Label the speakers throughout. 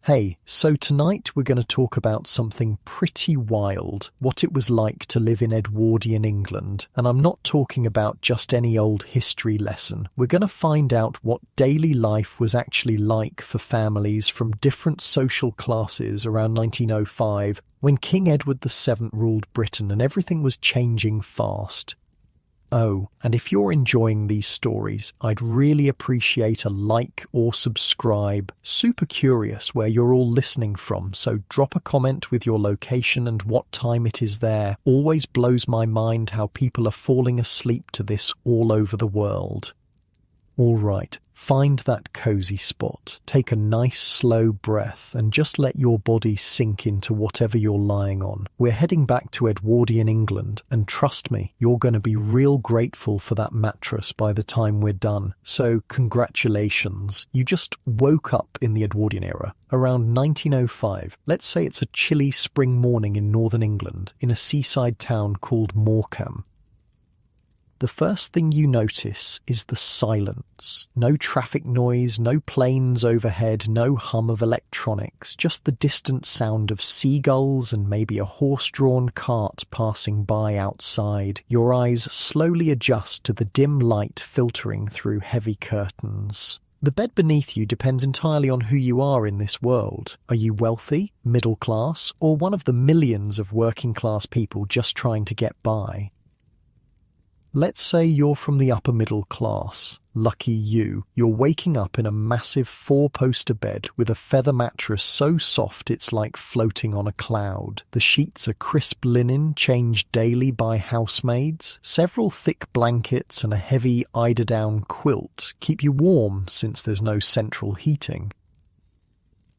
Speaker 1: Hey, so tonight we're going to talk about something pretty wild, what it was like to live in Edwardian England. And I'm not talking about just any old history lesson. We're going to find out what daily life was actually like for families from different social classes around 1905, when King Edward VII ruled Britain and everything was changing fast. Oh, and if you're enjoying these stories, I'd really appreciate a like or subscribe. Super curious where you're all listening from, so drop a comment with your location and what time it is there. Always blows my mind how people are falling asleep to this all over the world. All right, find that cozy spot, take a nice slow breath and just let your body sink into whatever you're lying on. We're heading back to Edwardian England, and trust me, you're going to be real grateful for that mattress by the time we're done. So congratulations, you just woke up in the Edwardian era, around 1905. Let's say it's a chilly spring morning in northern England, in a seaside town called Morecambe. The first thing you notice is the silence. No traffic noise, no planes overhead, no hum of electronics, just the distant sound of seagulls and maybe a horse-drawn cart passing by outside. Your eyes slowly adjust to the dim light filtering through heavy curtains. The bed beneath you depends entirely on who you are in this world. Are you wealthy, middle class, or one of the millions of working class people just trying to get by? Let's say you're from the upper middle class. Lucky you. You're waking up in a massive 4-poster bed with a feather mattress so soft it's like floating on a cloud. The sheets are crisp linen, changed daily by housemaids. Several thick blankets and a heavy eiderdown quilt keep you warm since there's no central heating.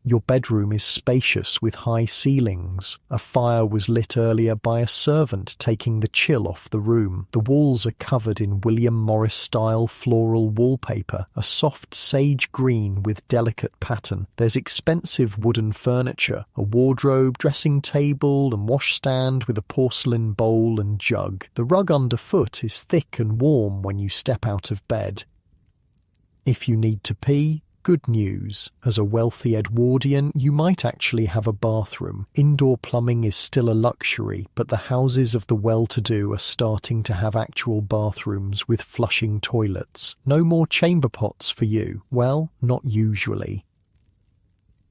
Speaker 1: Your bedroom is spacious with high ceilings. A fire was lit earlier by a servant taking the chill off the room. The walls are covered in William Morris-style floral wallpaper, a soft sage green with delicate pattern. There's expensive wooden furniture, a wardrobe, dressing table and washstand with a porcelain bowl and jug. The rug underfoot is thick and warm when you step out of bed. If you need to pee, good news. As a wealthy Edwardian, you might actually have a bathroom. Indoor plumbing is still a luxury, but the houses of the well-to-do are starting to have actual bathrooms with flushing toilets. No more chamber pots for you. Well, not usually.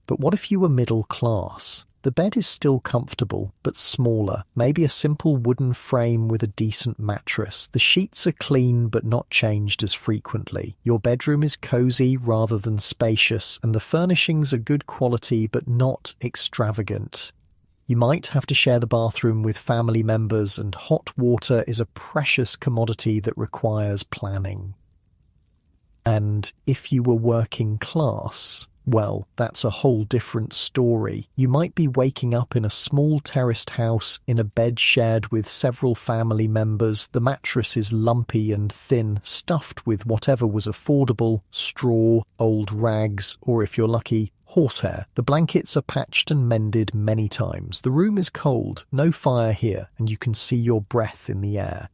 Speaker 1: But what if you were middle class? The bed is still comfortable, but smaller. Maybe a simple wooden frame with a decent mattress. The sheets are clean, but not changed as frequently. Your bedroom is cozy rather than spacious, and the furnishings are good quality, but not extravagant. You might have to share the bathroom with family members, and hot water is a precious commodity that requires planning. And if you were working class, well, that's a whole different story. You might be waking up in a small terraced house in a bed shared with several family members. The mattress is lumpy and thin, stuffed with whatever was affordable: straw, old rags, or if you're lucky, horsehair. The blankets are patched and mended many times. The room is cold, no fire here, and you can see your breath in the air.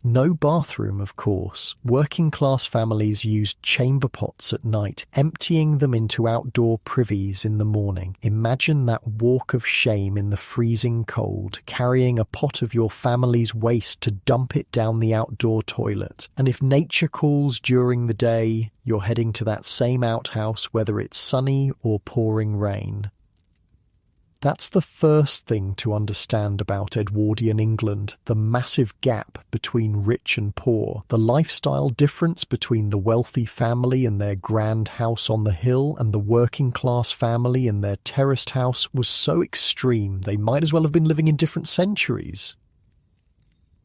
Speaker 1: No bathroom, of course. Working-class families used chamber pots at night, emptying them into outdoor privies in the morning. Imagine that walk of shame in the freezing cold, carrying a pot of your family's waste to dump it down the outdoor toilet. And if nature calls during the day, you're heading to that same outhouse whether it's sunny or pouring rain. That's the first thing to understand about Edwardian England, the massive gap between rich and poor. The lifestyle difference between the wealthy family and their grand house on the hill and the working class family in their terraced house was so extreme they might as well have been living in different centuries.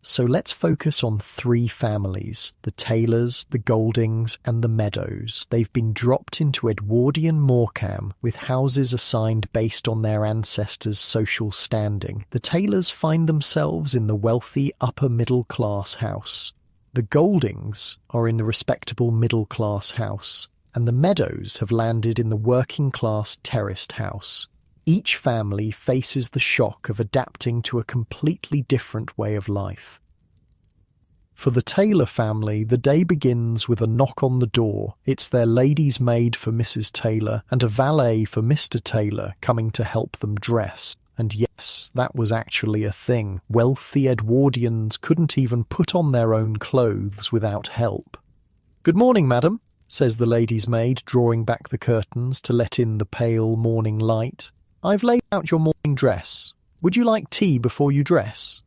Speaker 1: So let's focus on 3 families: the Taylors, the Goldings and the Meadows. They've been dropped into Edwardian Morecambe, with houses assigned based on their ancestors' social standing. The Taylors find themselves in the wealthy upper middle class house. The Goldings are in the respectable middle class house, and the Meadows have landed in the working class terraced house. Each family faces the shock of adapting to a completely different way of life. For the Taylor family, the day begins with a knock on the door. It's their lady's maid for Mrs. Taylor and a valet for Mr. Taylor coming to help them dress. And yes, that was actually a thing. Wealthy Edwardians couldn't even put on their own clothes without help. "Good morning, madam," says the lady's maid, drawing back the curtains to let in the pale morning light. "I've laid out your morning dress. Would you like tea before you dress?"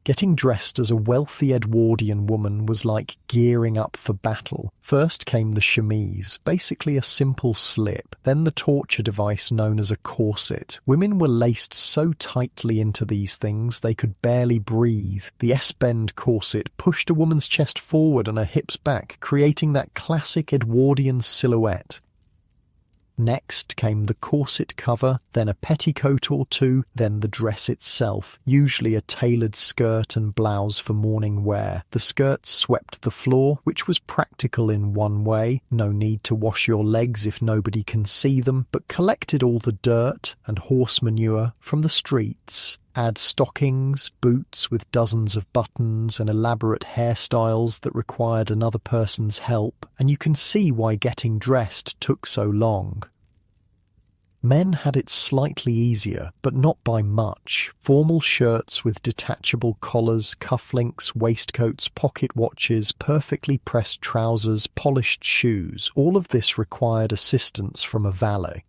Speaker 1: Getting dressed as a wealthy Edwardian woman was like gearing up for battle. First came the chemise, basically a simple slip, then the torture device known as a corset. Women were laced so tightly into these things they could barely breathe. The S-bend corset pushed a woman's chest forward and her hips back, creating that classic Edwardian silhouette. Next came the corset cover, then a petticoat or two, then the dress itself, usually a tailored skirt and blouse for morning wear. The skirt swept the floor, which was practical in one way, no need to wash your legs if nobody can see them, but collected all the dirt and horse manure from the streets. Add stockings, boots with dozens of buttons and elaborate hairstyles that required another person's help, and you can see why getting dressed took so long. Men had it slightly easier, but not by much. Formal shirts with detachable collars, cufflinks, waistcoats, pocket watches, perfectly pressed trousers, polished shoes, all of this required assistance from a valet.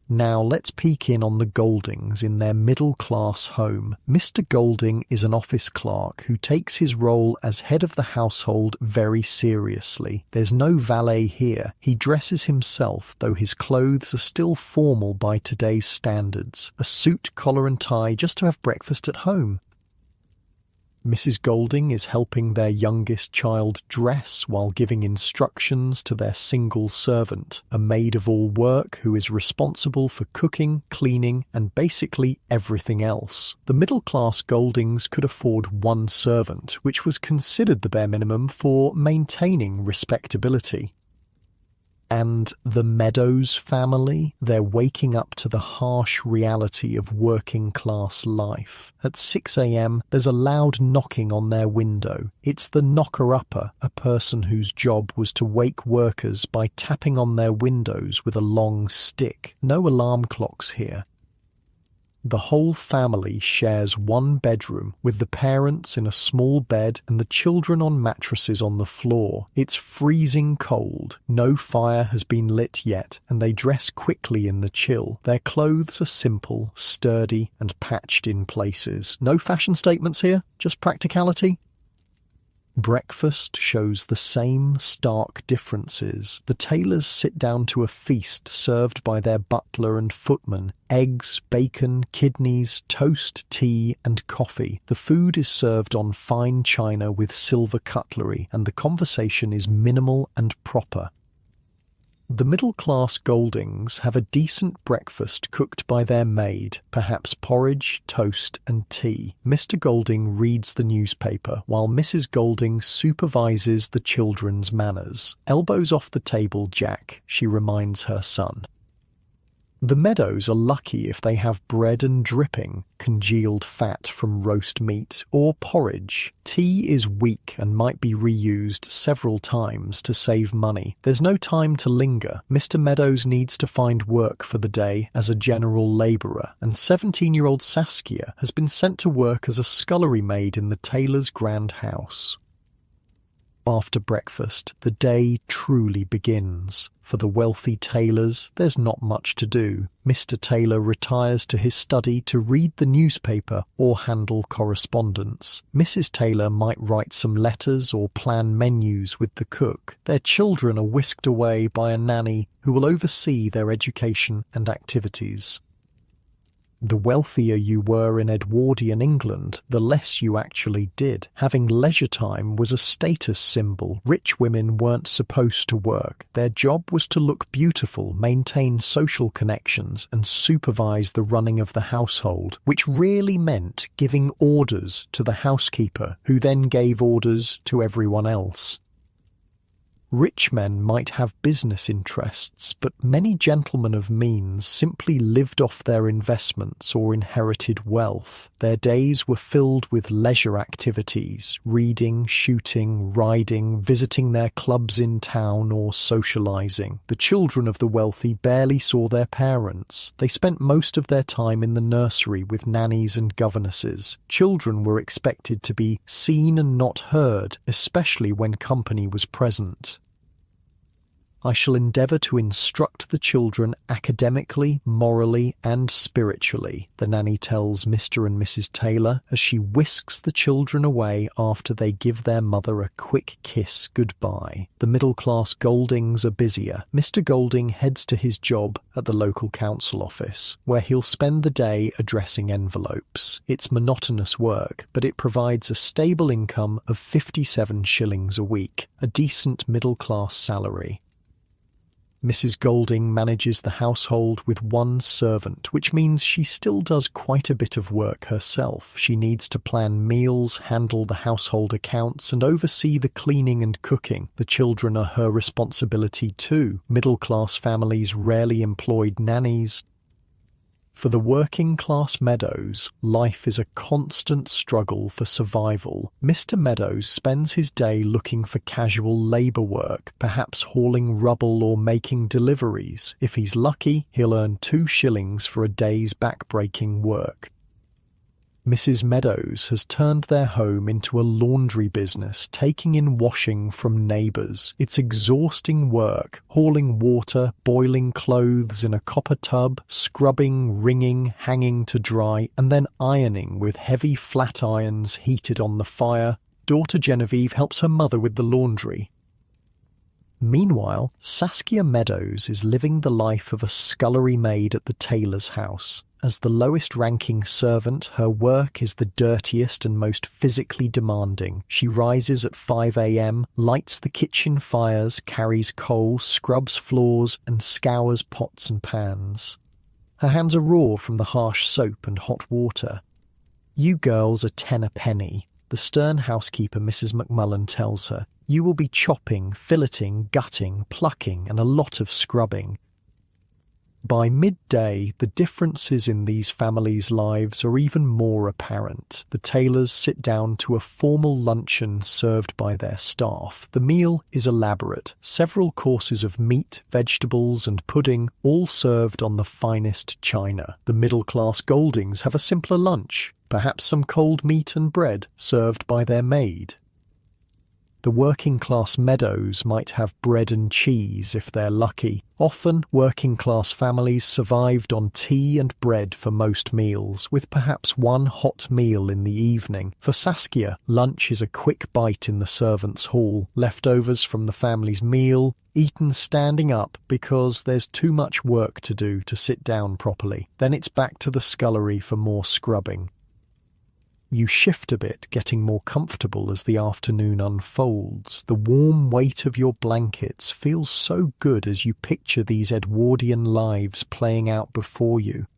Speaker 1: Now let's peek in on the Goldings in their middle-class home. Mr. Golding is an office clerk who takes his role as head of the household very seriously. There's no valet here. He dresses himself, though his clothes are still formal by today's standards. A suit, collar and tie just to have breakfast at home. Mrs. Golding is helping their youngest child dress while giving instructions to their single servant, a maid-of-all-work who is responsible for cooking, cleaning, and basically everything else. The middle-class Goldings could afford one servant, which was considered the bare minimum for maintaining respectability. And the Meadows family, they're waking up to the harsh reality of working-class life. At 6 a.m, there's a loud knocking on their window. It's the knocker-upper, a person whose job was to wake workers by tapping on their windows with a long stick. No alarm clocks here. The whole family shares one bedroom, with the parents in a small bed and the children on mattresses on the floor. It's freezing cold, no fire has been lit yet, and they dress quickly in the chill. Their clothes are simple, sturdy, and patched in places. No fashion statements here, just practicality. Breakfast shows the same stark differences. The Taylors sit down to a feast served by their butler and footman. Eggs, bacon, kidneys, toast, tea, and coffee. The food is served on fine china with silver cutlery, and the conversation is minimal and proper. The middle-class Goldings have a decent breakfast cooked by their maid, perhaps porridge, toast and tea. Mr. Golding reads the newspaper, while Mrs. Golding supervises the children's manners. "Elbows off the table, Jack," she reminds her son. The Meadows are lucky if they have bread and dripping, congealed fat from roast meat, or porridge. Tea is weak and might be reused several times to save money. There's no time to linger. Mr. Meadows needs to find work for the day as a general labourer, and 17-year-old Saskia has been sent to work as a scullery maid in the Taylor's grand house. After breakfast, the day truly begins. For the wealthy Taylors, there's not much to do. Mr. Taylor retires to his study to read the newspaper or handle correspondence. Mrs. Taylor might write some letters or plan menus with the cook. Their children are whisked away by a nanny who will oversee their education and activities. The wealthier you were in Edwardian England, the less you actually did. Having leisure time was a status symbol. Rich women weren't supposed to work. Their job was to look beautiful, maintain social connections, and supervise the running of the household, which really meant giving orders to the housekeeper, who then gave orders to everyone else. Rich men might have business interests, but many gentlemen of means simply lived off their investments or inherited wealth. Their days were filled with leisure activities, reading, shooting, riding, visiting their clubs in town, or socializing. The children of the wealthy barely saw their parents. They spent most of their time in the nursery with nannies and governesses. Children were expected to be seen and not heard, especially when company was present. I shall endeavour to instruct the children academically, morally, and spiritually, the nanny tells Mr. and Mrs. Taylor as she whisks the children away after they give their mother a quick kiss goodbye. The middle-class Goldings are busier. Mr. Golding heads to his job at the local council office, where he'll spend the day addressing envelopes. It's monotonous work, but it provides a stable income of 57 shillings a week, a decent middle-class salary. Mrs. Golding manages the household with one servant, which means she still does quite a bit of work herself. She needs to plan meals, handle the household accounts, and oversee the cleaning and cooking. The children are her responsibility too. Middle-class families rarely employed nannies. For the working-class Meadows, life is a constant struggle for survival. Mr. Meadows spends his day looking for casual labour work, perhaps hauling rubble or making deliveries. If he's lucky, he'll earn 2 shillings for a day's back-breaking work. Mrs. Meadows has turned their home into a laundry business, taking in washing from neighbours. It's exhausting work, hauling water, boiling clothes in a copper tub, scrubbing, wringing, hanging to dry, and then ironing with heavy flat irons heated on the fire. Daughter Genevieve helps her mother with the laundry. Meanwhile, Saskia Meadows is living the life of a scullery maid at the tailor's house. As the lowest-ranking servant, her work is the dirtiest and most physically demanding. She rises at 5 a.m., lights the kitchen fires, carries coal, scrubs floors, and scours pots and pans. Her hands are raw from the harsh soap and hot water. "You girls are 10 a penny," the stern housekeeper Mrs. McMullen tells her. "You will be chopping, filleting, gutting, plucking, and a lot of scrubbing." By midday, the differences in these families' lives are even more apparent. The Taylors sit down to a formal luncheon served by their staff. The meal is elaborate, several courses of meat, vegetables, and pudding, all served on the finest china. The middle-class Goldings have a simpler lunch, perhaps some cold meat and bread served by their maid. The working-class Meadows might have bread and cheese if they're lucky. Often, working-class families survived on tea and bread for most meals, with perhaps one hot meal in the evening. For Saskia, lunch is a quick bite in the servants' hall, leftovers from the family's meal, eaten standing up because there's too much work to do to sit down properly. Then it's back to the scullery for more scrubbing. You shift a bit, getting more comfortable as the afternoon unfolds. The warm weight of your blankets feels so good as you picture these Edwardian lives playing out before you.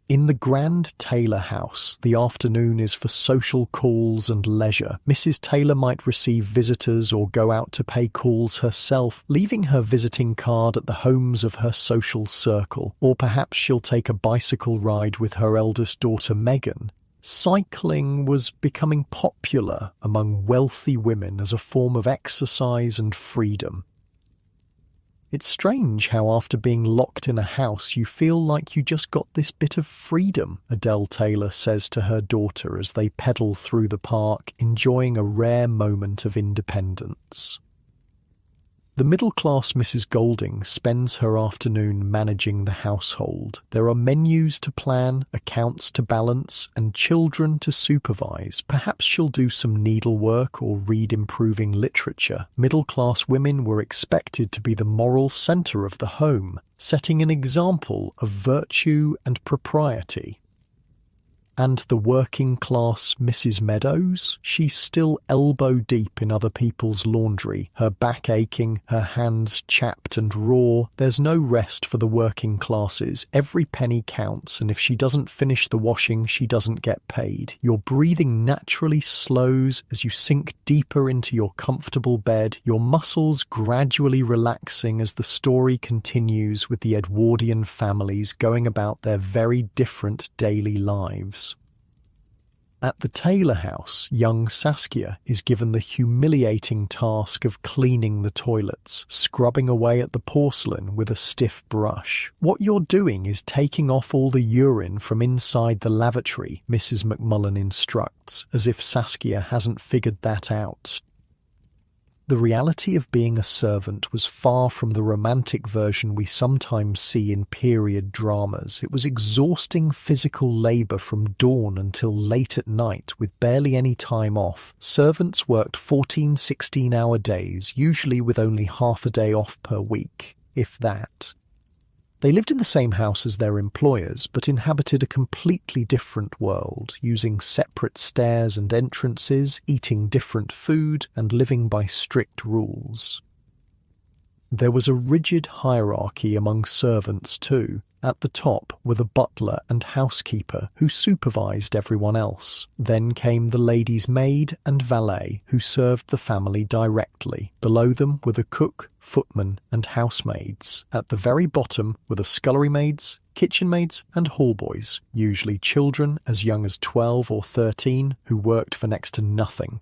Speaker 1: In the grand Taylor house, the afternoon is for social calls and leisure. Mrs. Taylor might receive visitors or go out to pay calls herself, leaving her visiting card at the homes of her social circle. Or perhaps she'll take a bicycle ride with her eldest daughter Megan. Cycling was becoming popular among wealthy women as a form of exercise and freedom. It's strange how after being locked in a house you feel like you just got this bit of freedom, Adele Taylor says to her daughter as they pedal through the park, enjoying a rare moment of independence. The middle-class Mrs. Golding spends her afternoon managing the household. There are menus to plan, accounts to balance, and children to supervise. Perhaps she'll do some needlework or read improving literature. Middle-class women were expected to be the moral centre of the home, setting an example of virtue and propriety. And the working class Mrs. Meadows? She's still elbow deep in other people's laundry, her back aching, her hands chapped and raw. There's no rest for the working classes. Every penny counts, and if she doesn't finish the washing, she doesn't get paid. Your breathing naturally slows as you sink deeper into your comfortable bed, your muscles gradually relaxing as the story continues with the Edwardian families going about their very different daily lives. At the Taylor house, young Saskia is given the humiliating task of cleaning the toilets, scrubbing away at the porcelain with a stiff brush. What you're doing is taking off all the urine from inside the lavatory, Mrs. McMullen instructs, as if Saskia hasn't figured that out. The reality of being a servant was far from the romantic version we sometimes see in period dramas. It was exhausting physical labour from dawn until late at night, with barely any time off. Servants worked 14, 16-hour days, usually with only half a day off per week, if that. They lived in the same house as their employers, but inhabited a completely different world, using separate stairs and entrances, eating different food, and living by strict rules. There was a rigid hierarchy among servants too. At the top were the butler and housekeeper, who supervised everyone else. Then came the lady's maid and valet, who served the family directly. Below them were the cook, footman, and housemaids. At the very bottom were the scullery maids, kitchen maids, and hallboys, usually children as young as 12 or 13, who worked for next to nothing.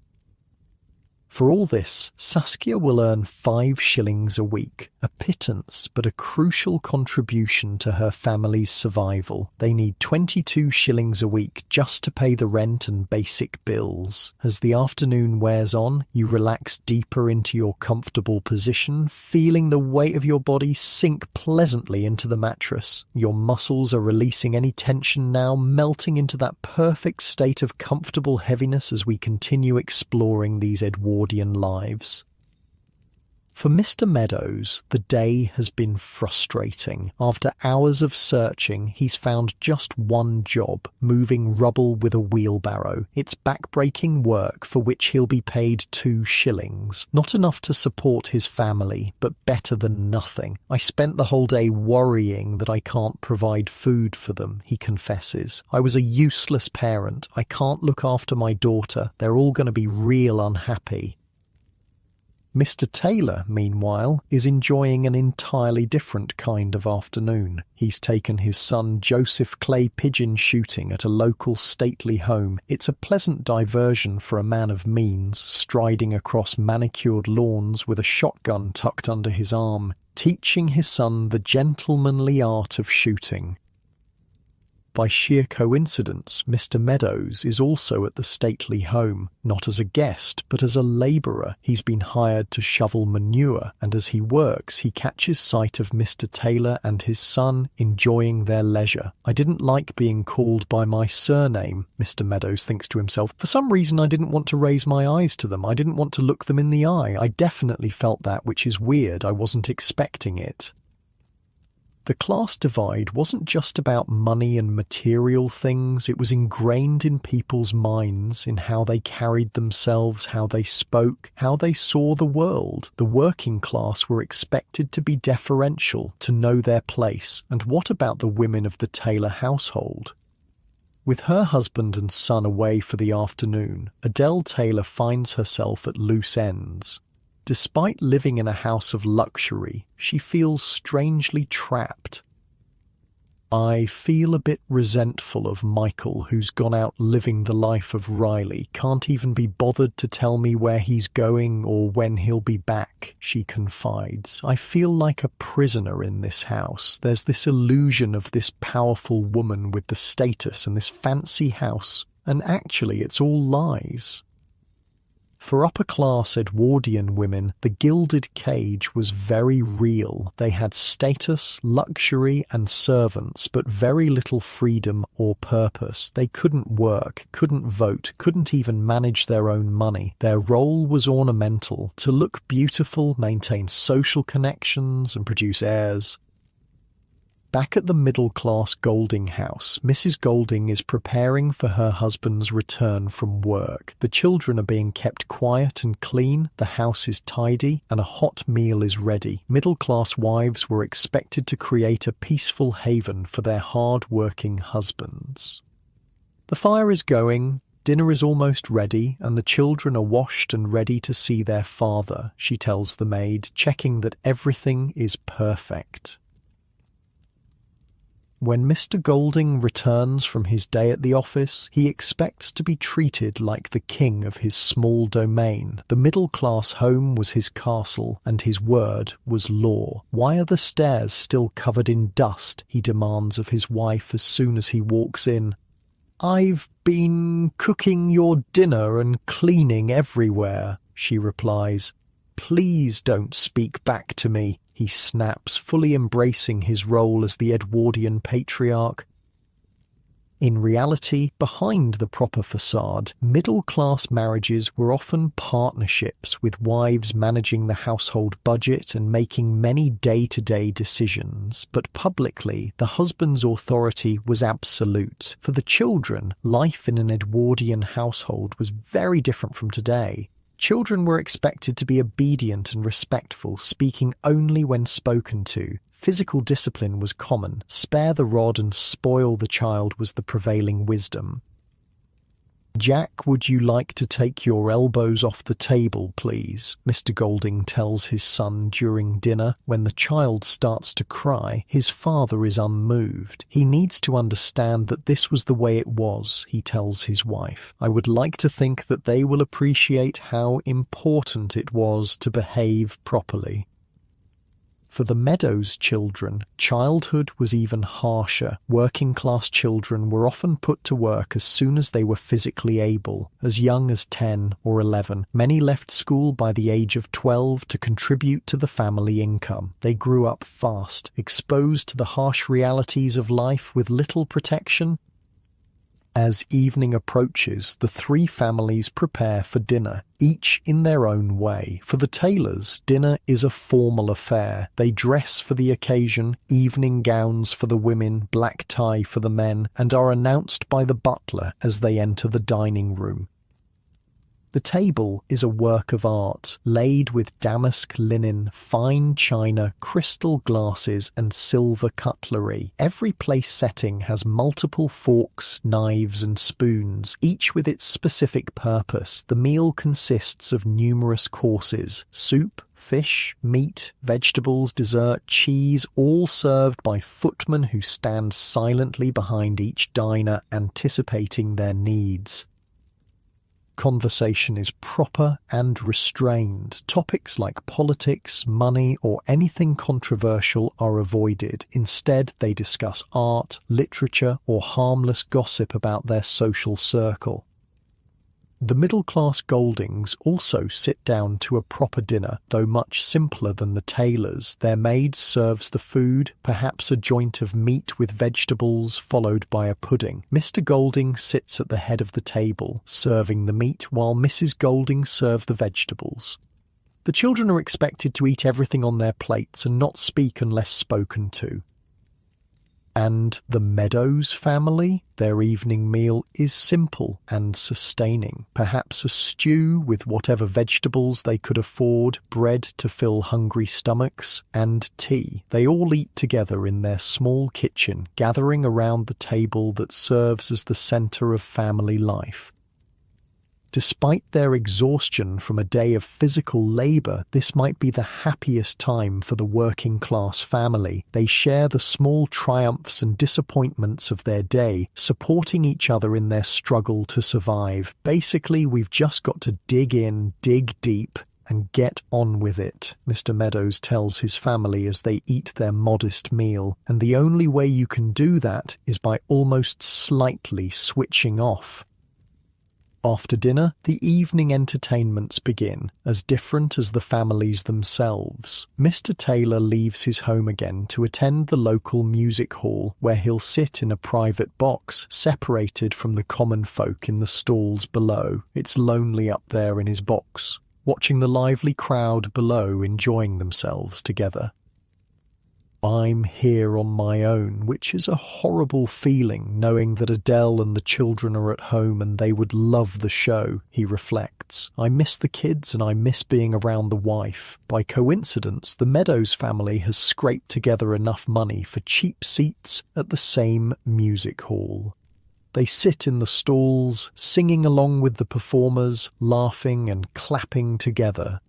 Speaker 1: For all this, Saskia will earn 5 shillings a week, a pittance but a crucial contribution to her family's survival. They need 22 shillings a week just to pay the rent and basic bills. As the afternoon wears on, you relax deeper into your comfortable position, feeling the weight of your body sink pleasantly into the mattress. Your muscles are releasing any tension now, melting into that perfect state of comfortable heaviness as we continue exploring these Edwardian lives. For Mr. Meadows, the day has been frustrating. After hours of searching, he's found just one job, moving rubble with a wheelbarrow. It's back-breaking work for which he'll be paid 2 shillings. Not enough to support his family, but better than nothing. I spent the whole day worrying that I can't provide food for them, he confesses. I was a useless parent. I can't look after my daughter. They're all going to be real unhappy. Mr. Taylor, meanwhile, is enjoying an entirely different kind of afternoon. He's taken his son Joseph Clay pigeon shooting at a local stately home. It's a pleasant diversion for a man of means, striding across manicured lawns with a shotgun tucked under his arm, teaching his son the gentlemanly art of shooting. By sheer coincidence, Mr. Meadows is also at the stately home, not as a guest, but as a labourer. He's been hired to shovel manure, and as he works, he catches sight of Mr. Taylor and his son enjoying their leisure. I didn't like being called by my surname, Mr. Meadows thinks to himself. For some reason, I didn't want to raise my eyes to them. I didn't want to look them in the eye. I definitely felt that, which is weird. I wasn't expecting it. The class divide wasn't just about money and material things, it was ingrained in people's minds, in how they carried themselves, how they spoke, how they saw the world. The working class were expected to be deferential, to know their place, and what about the women of the Taylor household? With her husband and son away for the afternoon, Adele Taylor finds herself at loose ends. Despite living in a house of luxury, she feels strangely trapped. I feel a bit resentful of Michael, who's gone out living the life of Riley, can't even be bothered to tell me where he's going or when he'll be back, she confides. I feel like a prisoner in this house. There's this illusion of this powerful woman with the status and this fancy house, and actually it's all lies. For upper-class Edwardian women, the gilded cage was very real. They had status, luxury, and servants, but very little freedom or purpose. They couldn't work, couldn't vote, couldn't even manage their own money. Their role was ornamental, to look beautiful, maintain social connections, and produce heirs. Back at the middle-class Golding house, Mrs. Golding is preparing for her husband's return from work. The children are being kept quiet and clean, the house is tidy, and a hot meal is ready. Middle-class wives were expected to create a peaceful haven for their hard-working husbands. The fire is going, dinner is almost ready, and the children are washed and ready to see their father, she tells the maid, checking that everything is perfect. When Mr. Golding returns from his day at the office, he expects to be treated like the king of his small domain. The middle-class home was his castle, and his word was law. "Why are the stairs still covered in dust?" he demands of his wife as soon as he walks in. "I've been cooking your dinner and cleaning everywhere," she replies. "Please don't speak back to me," he snaps, fully embracing his role as the Edwardian patriarch. In reality, behind the proper facade, middle-class marriages were often partnerships, with wives managing the household budget and making many day-to-day decisions. But publicly, the husband's authority was absolute. For the children, life in an Edwardian household was very different from today. Children were expected to be obedient and respectful, speaking only when spoken to. Physical discipline was common. Spare the rod and spoil the child was the prevailing wisdom. "Jack, would you like to take your elbows off the table, please?" Mr. Golding tells his son during dinner. When the child starts to cry, his father is unmoved. He needs to understand that this was the way it was, he tells his wife. "I would like to think that they will appreciate how important it was to behave properly." For the Meadows children, childhood was even harsher. Working-class children were often put to work as soon as they were physically able. As young as 10 or 11, many left school by the age of 12 to contribute to the family income. They grew up fast, exposed to the harsh realities of life with little protection. As evening approaches, the three families prepare for dinner, each in their own way. For the Taylors, dinner is a formal affair. They dress for the occasion, evening gowns for the women, black tie for the men, and are announced by the butler as they enter the dining room. The table is a work of art, laid with damask linen, fine china, crystal glasses, and silver cutlery. Every place setting has multiple forks, knives, and spoons, each with its specific purpose. The meal consists of numerous courses: soup, fish, meat, vegetables, dessert, cheese, all served by footmen who stand silently behind each diner, anticipating their needs. Conversation is proper and restrained. Topics like politics, money, or anything controversial are avoided. Instead, they discuss art, literature, or harmless gossip about their social circle. The middle-class Goldings also sit down to a proper dinner, though much simpler than the Taylors. Their maid serves the food, perhaps a joint of meat with vegetables, followed by a pudding. Mr. Golding sits at the head of the table, serving the meat, while Mrs. Golding serves the vegetables. The children are expected to eat everything on their plates and not speak unless spoken to. And the Meadows family, their evening meal is simple and sustaining. Perhaps a stew with whatever vegetables they could afford, bread to fill hungry stomachs, and tea. They all eat together in their small kitchen, gathering around the table that serves as the centre of family life. Despite their exhaustion from a day of physical labour, this might be the happiest time for the working-class family. They share the small triumphs and disappointments of their day, supporting each other in their struggle to survive. Basically, we've just got to dig in, dig deep, and get on with it, Mr. Meadows tells his family as they eat their modest meal. And the only way you can do that is by almost slightly switching off. After dinner, the evening entertainments begin, as different as the families themselves. Mr. Taylor leaves his home again to attend the local music hall, where he'll sit in a private box, separated from the common folk in the stalls below. It's lonely up there in his box, watching the lively crowd below enjoying themselves together. I'm here on my own, which is a horrible feeling, knowing that Adele and the children are at home and they would love the show, he reflects. I miss the kids and I miss being around the wife. By coincidence, the Meadows family has scraped together enough money for cheap seats at the same music hall. They sit in the stalls, singing along with the performers, laughing and clapping together.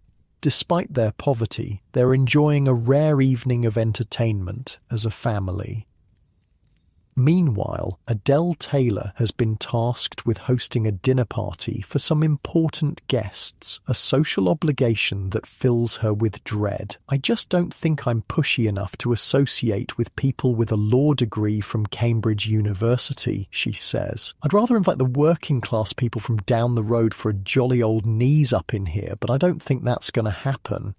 Speaker 1: Despite their poverty, they're enjoying a rare evening of entertainment as a family. Meanwhile, Adele Taylor has been tasked with hosting a dinner party for some important guests, a social obligation that fills her with dread. I just don't think I'm pushy enough to associate with people with a law degree from Cambridge University, she says. I'd rather invite the working class people from down the road for a jolly old knees up in here, but I don't think that's going to happen.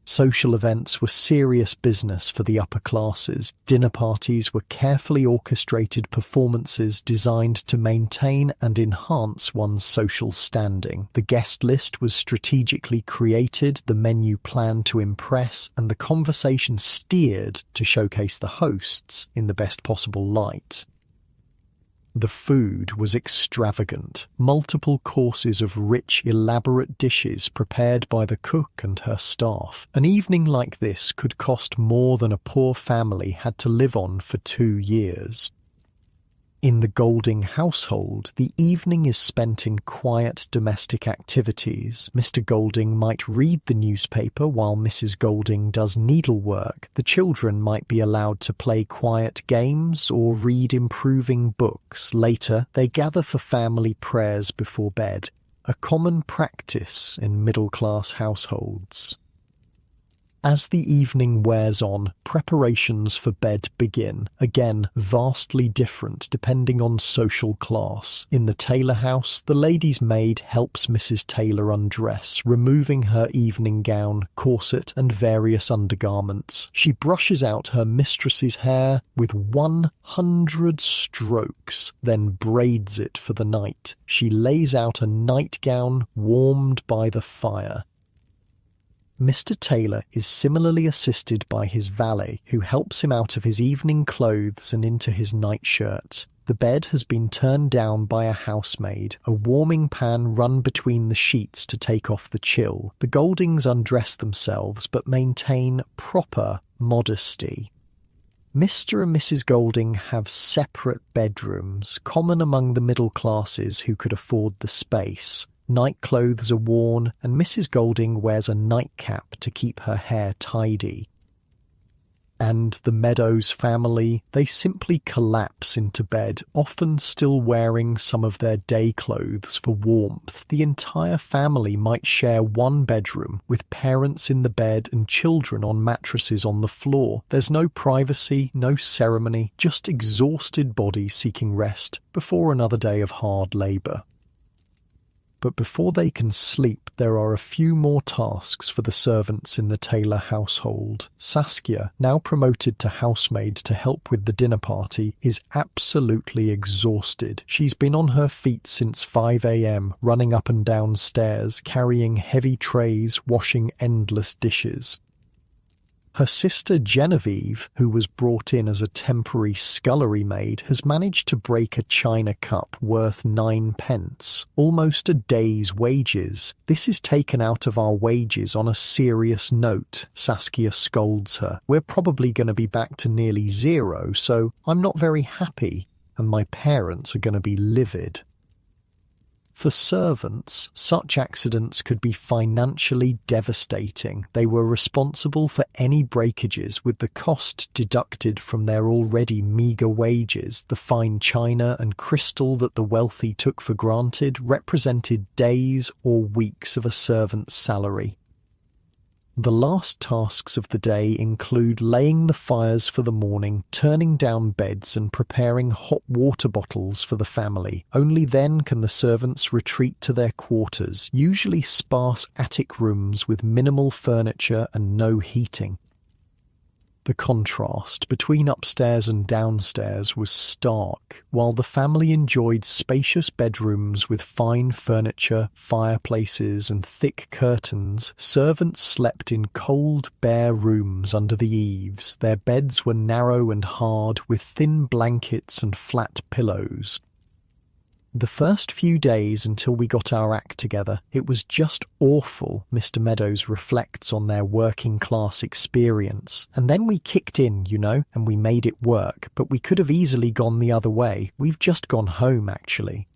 Speaker 1: Social events were serious business for the upper classes. Dinner parties were carefully orchestrated performances designed to maintain and enhance one's social standing. The guest list was strategically created, the menu planned to impress, and the conversation steered to showcase the hosts in the best possible light. The food was extravagant, multiple courses of rich, elaborate dishes prepared by the cook and her staff. An evening like this could cost more than a poor family had to live on for 2 years. In the Golding household, the evening is spent in quiet domestic activities. Mr. Golding might read the newspaper while Mrs. Golding does needlework. The children might be allowed to play quiet games or read improving books. Later, they gather for family prayers before bed, a common practice in middle-class households. As the evening wears on, preparations for bed begin, again vastly different depending on social class. In the Taylor house, the lady's maid helps Mrs. Taylor undress, removing her evening gown, corset and various undergarments. She brushes out her mistress's hair with 100 strokes, then braids it for the night. She lays out a nightgown warmed by the fire. Mr. Taylor is similarly assisted by his valet, who helps him out of his evening clothes and into his nightshirt. The bed has been turned down by a housemaid, a warming pan run between the sheets to take off the chill. The Goldings undress themselves but maintain proper modesty. Mr. and Mrs. Golding have separate bedrooms, common among the middle classes who could afford the space. Nightclothes are worn, and Mrs. Golding wears a nightcap to keep her hair tidy. And the Meadows family, they simply collapse into bed, often still wearing some of their day clothes for warmth. The entire family might share one bedroom, with parents in the bed and children on mattresses on the floor. There's no privacy, no ceremony, just exhausted bodies seeking rest before another day of hard labour. But before they can sleep, there are a few more tasks for the servants in the Taylor household. Saskia, now promoted to housemaid to help with the dinner party, is absolutely exhausted. She's been on her feet since 5 a.m, running up and down stairs, carrying heavy trays, washing endless dishes. Her sister Genevieve, who was brought in as a temporary scullery maid, has managed to break a china cup worth 9 pence, almost a day's wages. This is taken out of our wages on a serious note, Saskia scolds her. We're probably going to be back to nearly zero, so I'm not very happy, and my parents are going to be livid. For servants, such accidents could be financially devastating. They were responsible for any breakages, with the cost deducted from their already meagre wages. The fine china and crystal that the wealthy took for granted represented days or weeks of a servant's salary. The last tasks of the day include laying the fires for the morning, turning down beds and preparing hot water bottles for the family. Only then can the servants retreat to their quarters, usually sparse attic rooms with minimal furniture and no heating. The contrast between upstairs and downstairs was stark. While the family enjoyed spacious bedrooms with fine furniture, fireplaces, and thick curtains, servants slept in cold, bare rooms under the eaves. Their beds were narrow and hard, with thin blankets and flat pillows. The first few days until we got our act together, it was just awful, Mr. Meadows reflects on their working-class experience. And then we kicked in, and we made it work, but we could have easily gone the other way. We've just gone home, actually.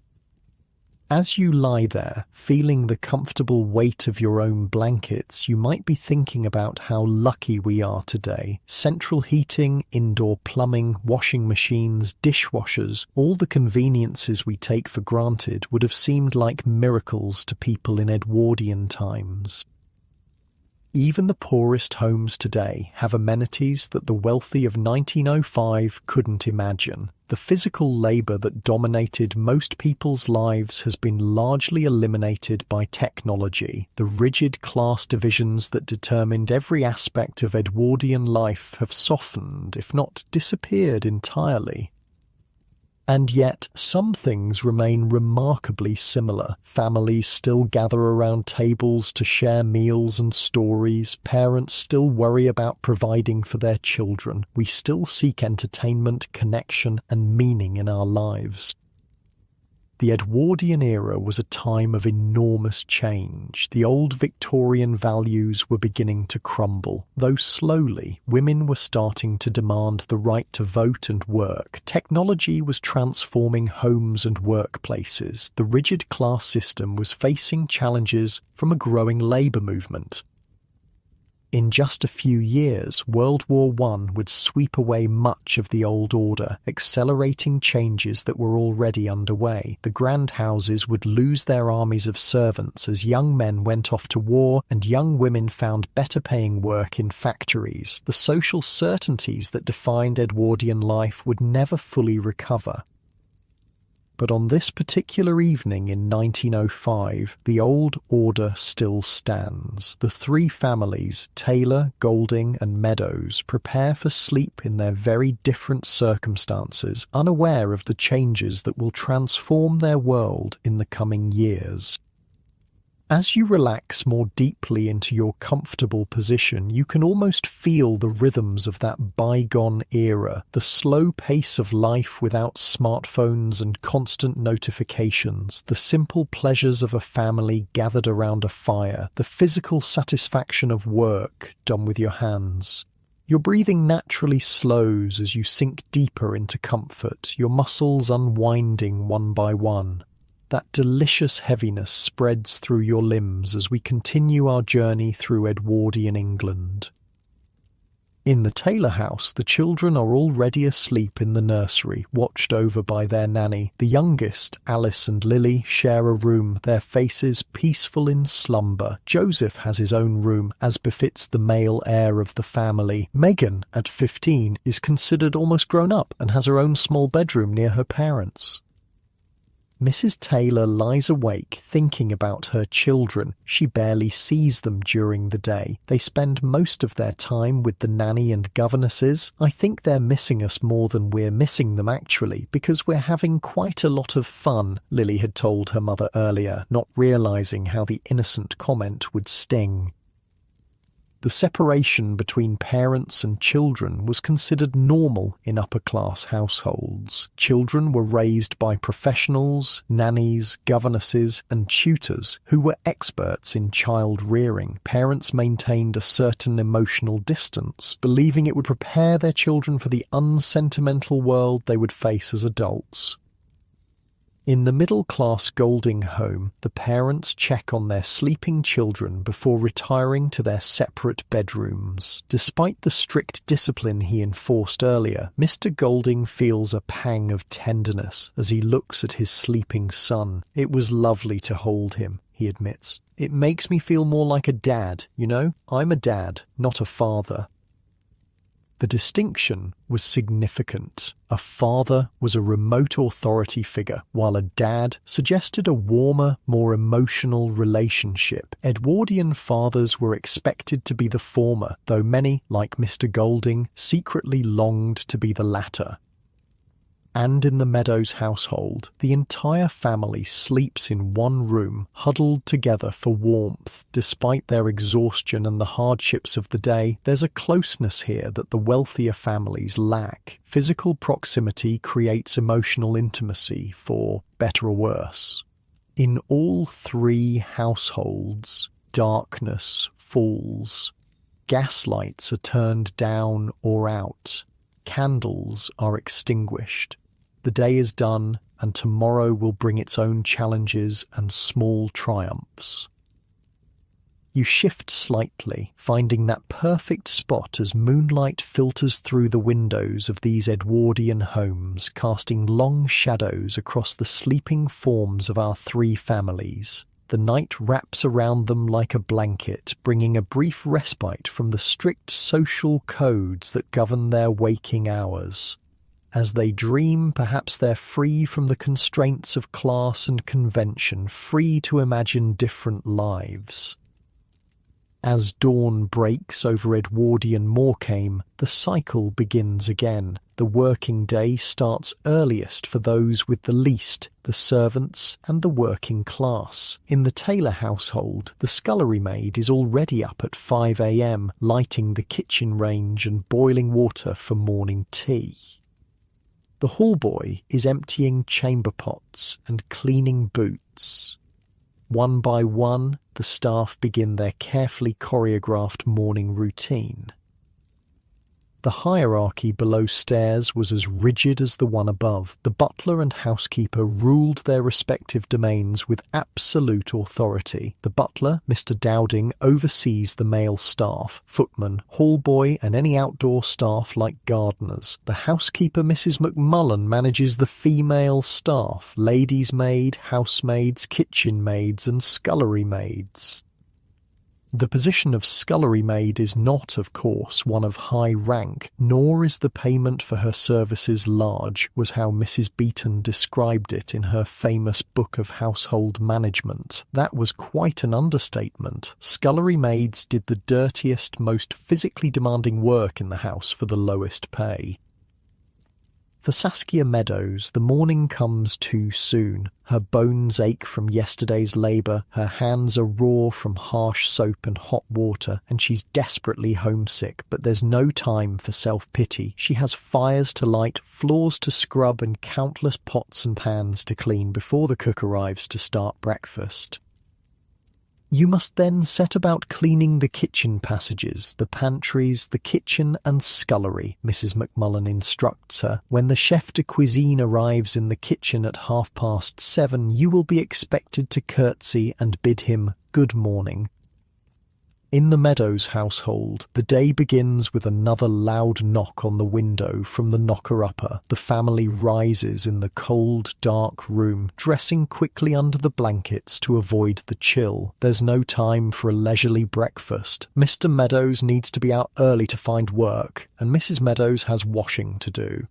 Speaker 1: As you lie there, feeling the comfortable weight of your own blankets, you might be thinking about how lucky we are today. Central heating, indoor plumbing, washing machines, dishwashers, all the conveniences we take for granted would have seemed like miracles to people in Edwardian times. Even the poorest homes today have amenities that the wealthy of 1905 couldn't imagine. The physical labour that dominated most people's lives has been largely eliminated by technology. The rigid class divisions that determined every aspect of Edwardian life have softened, if not disappeared entirely. And yet, some things remain remarkably similar. Families still gather around tables to share meals and stories. Parents still worry about providing for their children. We still seek entertainment, connection, and meaning in our lives. The Edwardian era was a time of enormous change. The old Victorian values were beginning to crumble. Though slowly, women were starting to demand the right to vote and work. Technology was transforming homes and workplaces. The rigid class system was facing challenges from a growing labour movement. In just a few years, World War I would sweep away much of the old order, accelerating changes that were already underway. The grand houses would lose their armies of servants as young men went off to war and young women found better-paying work in factories. The social certainties that defined Edwardian life would never fully recover. But on this particular evening in 1905, the old order still stands. The three families, Taylor, Golding and Meadows, prepare for sleep in their very different circumstances, unaware of the changes that will transform their world in the coming years. As you relax more deeply into your comfortable position, you can almost feel the rhythms of that bygone era, the slow pace of life without smartphones and constant notifications, the simple pleasures of a family gathered around a fire, the physical satisfaction of work done with your hands. Your breathing naturally slows as you sink deeper into comfort, your muscles unwinding one by one. That delicious heaviness spreads through your limbs as we continue our journey through Edwardian England. In the Taylor house, the children are already asleep in the nursery, watched over by their nanny. The youngest, Alice and Lily, share a room, their faces peaceful in slumber. Joseph has his own room, as befits the male heir of the family. Megan, at 15, is considered almost grown up and has her own small bedroom near her parents. Mrs. Taylor lies awake thinking about her children. She barely sees them during the day. They spend most of their time with the nanny and governesses. I think they're missing us more than we're missing them actually, because we're having quite a lot of fun, Lily had told her mother earlier, not realising how the innocent comment would sting. The separation between parents and children was considered normal in upper-class households. Children were raised by professionals, nannies, governesses, and tutors who were experts in child rearing. Parents maintained a certain emotional distance, believing it would prepare their children for the unsentimental world they would face as adults. In the middle-class Golding home, the parents check on their sleeping children before retiring to their separate bedrooms. Despite the strict discipline he enforced earlier, Mr. Golding feels a pang of tenderness as he looks at his sleeping son. "It was lovely to hold him," he admits. "It makes me feel more like a dad, I'm a dad, not a father." The distinction was significant. A father was a remote authority figure, while a dad suggested a warmer, more emotional relationship. Edwardian fathers were expected to be the former, though many, like Mr. Golding, secretly longed to be the latter. And in the Meadows household, the entire family sleeps in one room, huddled together for warmth. Despite their exhaustion and the hardships of the day, there's a closeness here that the wealthier families lack. Physical proximity creates emotional intimacy, for better or worse. In all three households, darkness falls. Gas lights are turned down or out. Candles are extinguished. The day is done, and tomorrow will bring its own challenges and small triumphs. You shift slightly, finding that perfect spot as moonlight filters through the windows of these Edwardian homes, casting long shadows across the sleeping forms of our three families. The night wraps around them like a blanket, bringing a brief respite from the strict social codes that govern their waking hours. As they dream, perhaps they're free from the constraints of class and convention, free to imagine different lives. As dawn breaks over Edwardian Morecambe, the cycle begins again. The working day starts earliest for those with the least, the servants and the working class. In the Taylor household, the scullery maid is already up at 5 a.m, lighting the kitchen range and boiling water for morning tea. The hallboy is emptying chamber pots and cleaning boots. One by one, the staff begin their carefully choreographed morning routine. The hierarchy below stairs was as rigid as the one above. The butler and housekeeper ruled their respective domains with absolute authority. The butler, Mr. Dowding, oversees the male staff, footman, hallboy, and any outdoor staff like gardeners. The housekeeper, Mrs. McMullen, manages the female staff, ladies' maid, housemaids, kitchen maids, and scullery maids. The position of scullery maid is not, of course, one of high rank, nor is the payment for her services large, was how Mrs. Beeton described it in her famous book of household management. That was quite an understatement. Scullery maids did the dirtiest, most physically demanding work in the house for the lowest pay. For Saskia Meadows, the morning comes too soon. Her bones ache from yesterday's labour, her hands are raw from harsh soap and hot water, and she's desperately homesick, but there's no time for self-pity. She has fires to light, floors to scrub, and countless pots and pans to clean before the cook arrives to start breakfast. You must then set about cleaning the kitchen passages, the pantries, the kitchen and scullery, Mrs. McMullen instructs her. When the chef de cuisine arrives in the kitchen at 7:30, you will be expected to curtsy and bid him good morning. In the Meadows household, the day begins with another loud knock on the window from the knocker-upper. The family rises in the cold, dark room, dressing quickly under the blankets to avoid the chill. There's no time for a leisurely breakfast. Mr. Meadows needs to be out early to find work, and Mrs. Meadows has washing to do.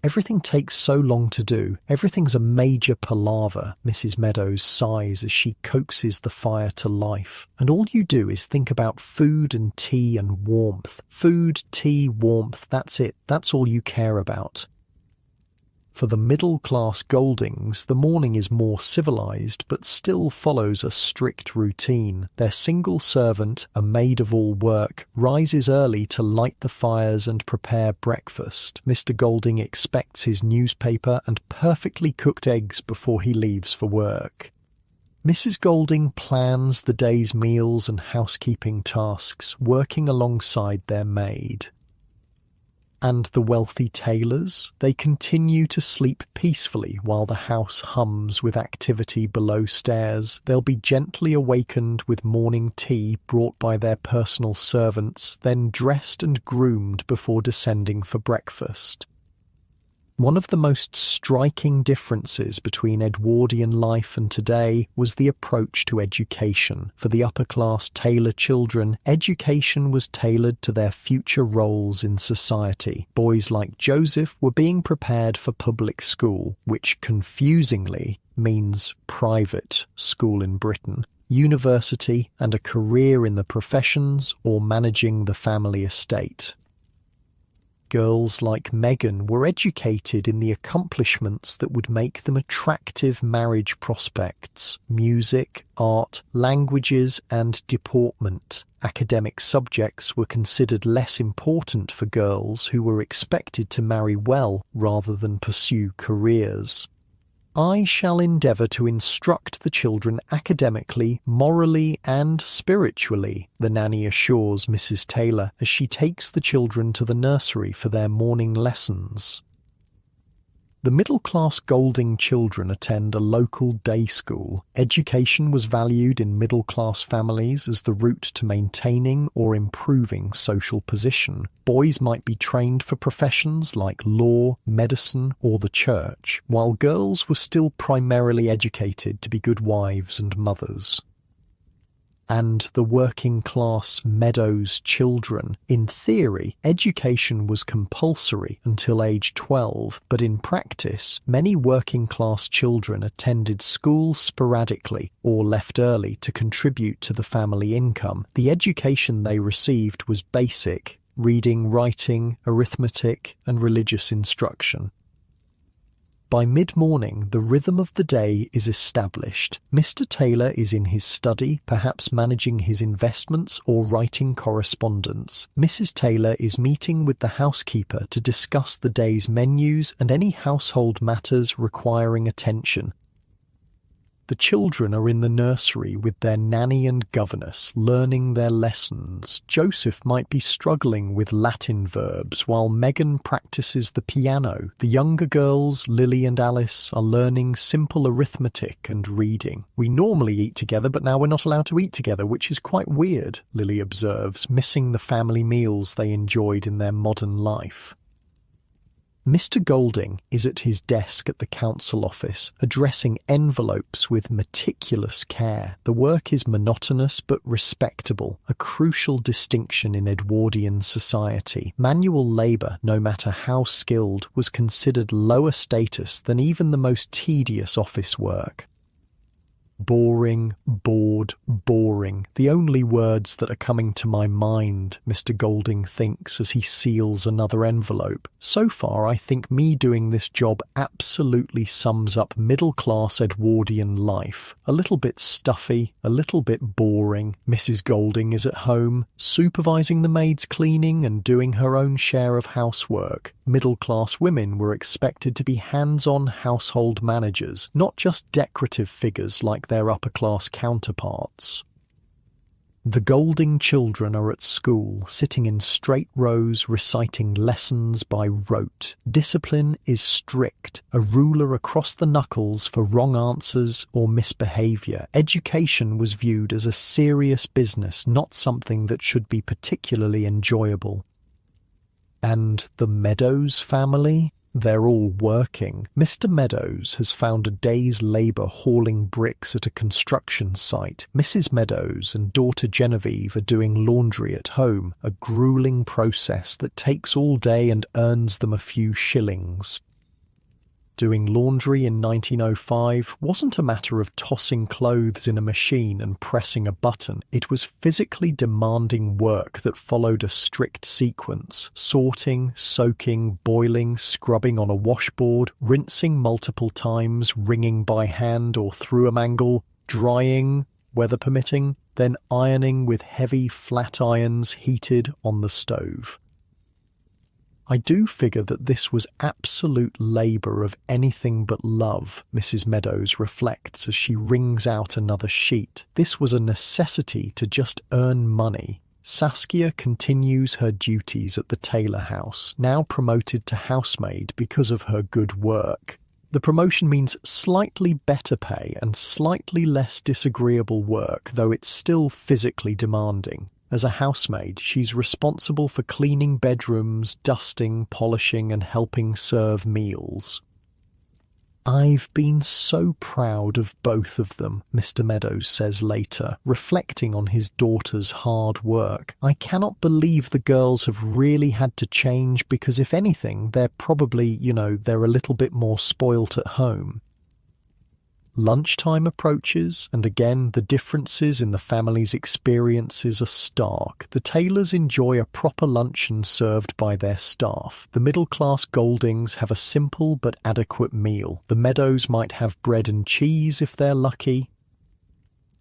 Speaker 1: Everything takes so long to do. Everything's a major palaver, Mrs. Meadows sighs as she coaxes the fire to life. And all you do is think about food and tea and warmth. Food, tea, warmth, that's it. That's all you care about. For the middle-class Goldings, the morning is more civilised, but still follows a strict routine. Their single servant, a maid-of-all-work, rises early to light the fires and prepare breakfast. Mr. Golding expects his newspaper and perfectly cooked eggs before he leaves for work. Mrs. Golding plans the day's meals and housekeeping tasks, working alongside their maid. And the wealthy Taylors? They continue to sleep peacefully while the house hums with activity below stairs. They'll be gently awakened with morning tea brought by their personal servants, then dressed and groomed before descending for breakfast. One of the most striking differences between Edwardian life and today was the approach to education. For the upper-class tailor children, education was tailored to their future roles in society. Boys like Joseph were being prepared for public school, which confusingly means private school in Britain, university, and a career in the professions or managing the family estate. Girls like Meghan were educated in the accomplishments that would make them attractive marriage prospects: music, art, languages, and deportment. Academic subjects were considered less important for girls who were expected to marry well rather than pursue careers. I shall endeavour to instruct the children academically, morally, and spiritually, the nanny assures Mrs. Taylor as she takes the children to the nursery for their morning lessons. The middle-class Golding children attend a local day school. Education was valued in middle-class families as the route to maintaining or improving social position. Boys might be trained for professions like law, medicine, or the church, while girls were still primarily educated to be good wives and mothers. And the working-class Meadows children. In theory, education was compulsory until age 12, but in practice, many working-class children attended school sporadically or left early to contribute to the family income. The education they received was basic: reading, writing, arithmetic, and religious instruction. By mid-morning, the rhythm of the day is established. Mr. Taylor is in his study, perhaps managing his investments or writing correspondence. Mrs. Taylor is meeting with the housekeeper to discuss the day's menus and any household matters requiring attention. The children are in the nursery with their nanny and governess, learning their lessons. Joseph might be struggling with Latin verbs, while Meghan practices the piano. The younger girls, Lily and Alice, are learning simple arithmetic and reading. "We normally eat together, but now we're not allowed to eat together, which is quite weird," Lily observes, missing the family meals they enjoyed in their modern life. Mr. Golding is at his desk at the council office, addressing envelopes with meticulous care. The work is monotonous but respectable, a crucial distinction in Edwardian society. Manual labour, no matter how skilled, was considered lower status than even the most tedious office work. Boring, bored, boring. The only words that are coming to my mind, Mr. Golding thinks as he seals another envelope. So far, I think me doing this job absolutely sums up middle-class Edwardian life. A little bit stuffy, a little bit boring. Mrs. Golding is at home, supervising the maids cleaning and doing her own share of housework. Middle-class women were expected to be hands-on household managers, not just decorative figures like their upper-class counterparts. The Golding children are at school, sitting in straight rows reciting lessons by rote. Discipline is strict, a ruler across the knuckles for wrong answers or misbehaviour. Education was viewed as a serious business, not something that should be particularly enjoyable. And the Meadows family? They're all working. Mr. Meadows has found a day's labour hauling bricks at a construction site. Mrs. Meadows and daughter Genevieve are doing laundry at home, a gruelling process that takes all day and earns them a few shillings. Doing laundry in 1905 wasn't a matter of tossing clothes in a machine and pressing a button. It was physically demanding work that followed a strict sequence: sorting, soaking, boiling, scrubbing on a washboard, rinsing multiple times, wringing by hand or through a mangle, drying, weather permitting, then ironing with heavy flat irons heated on the stove. I do figure that this was absolute labour of anything but love, Mrs. Meadows reflects as she wrings out another sheet. This was a necessity to just earn money. Saskia continues her duties at the Taylor house, now promoted to housemaid because of her good work. The promotion means slightly better pay and slightly less disagreeable work, though it's still physically demanding. As a housemaid, she's responsible for cleaning bedrooms, dusting, polishing, and helping serve meals. "I've been so proud of both of them," Mr. Meadows says later, reflecting on his daughter's hard work. "I cannot believe the girls have really had to change because if anything, they're probably, they're a little bit more spoilt at home." Lunchtime approaches, and again the differences in the family's experiences are stark. The Taylors enjoy a proper luncheon served by their staff. The middle-class Goldings have a simple but adequate meal. The Meadows might have bread and cheese if they're lucky.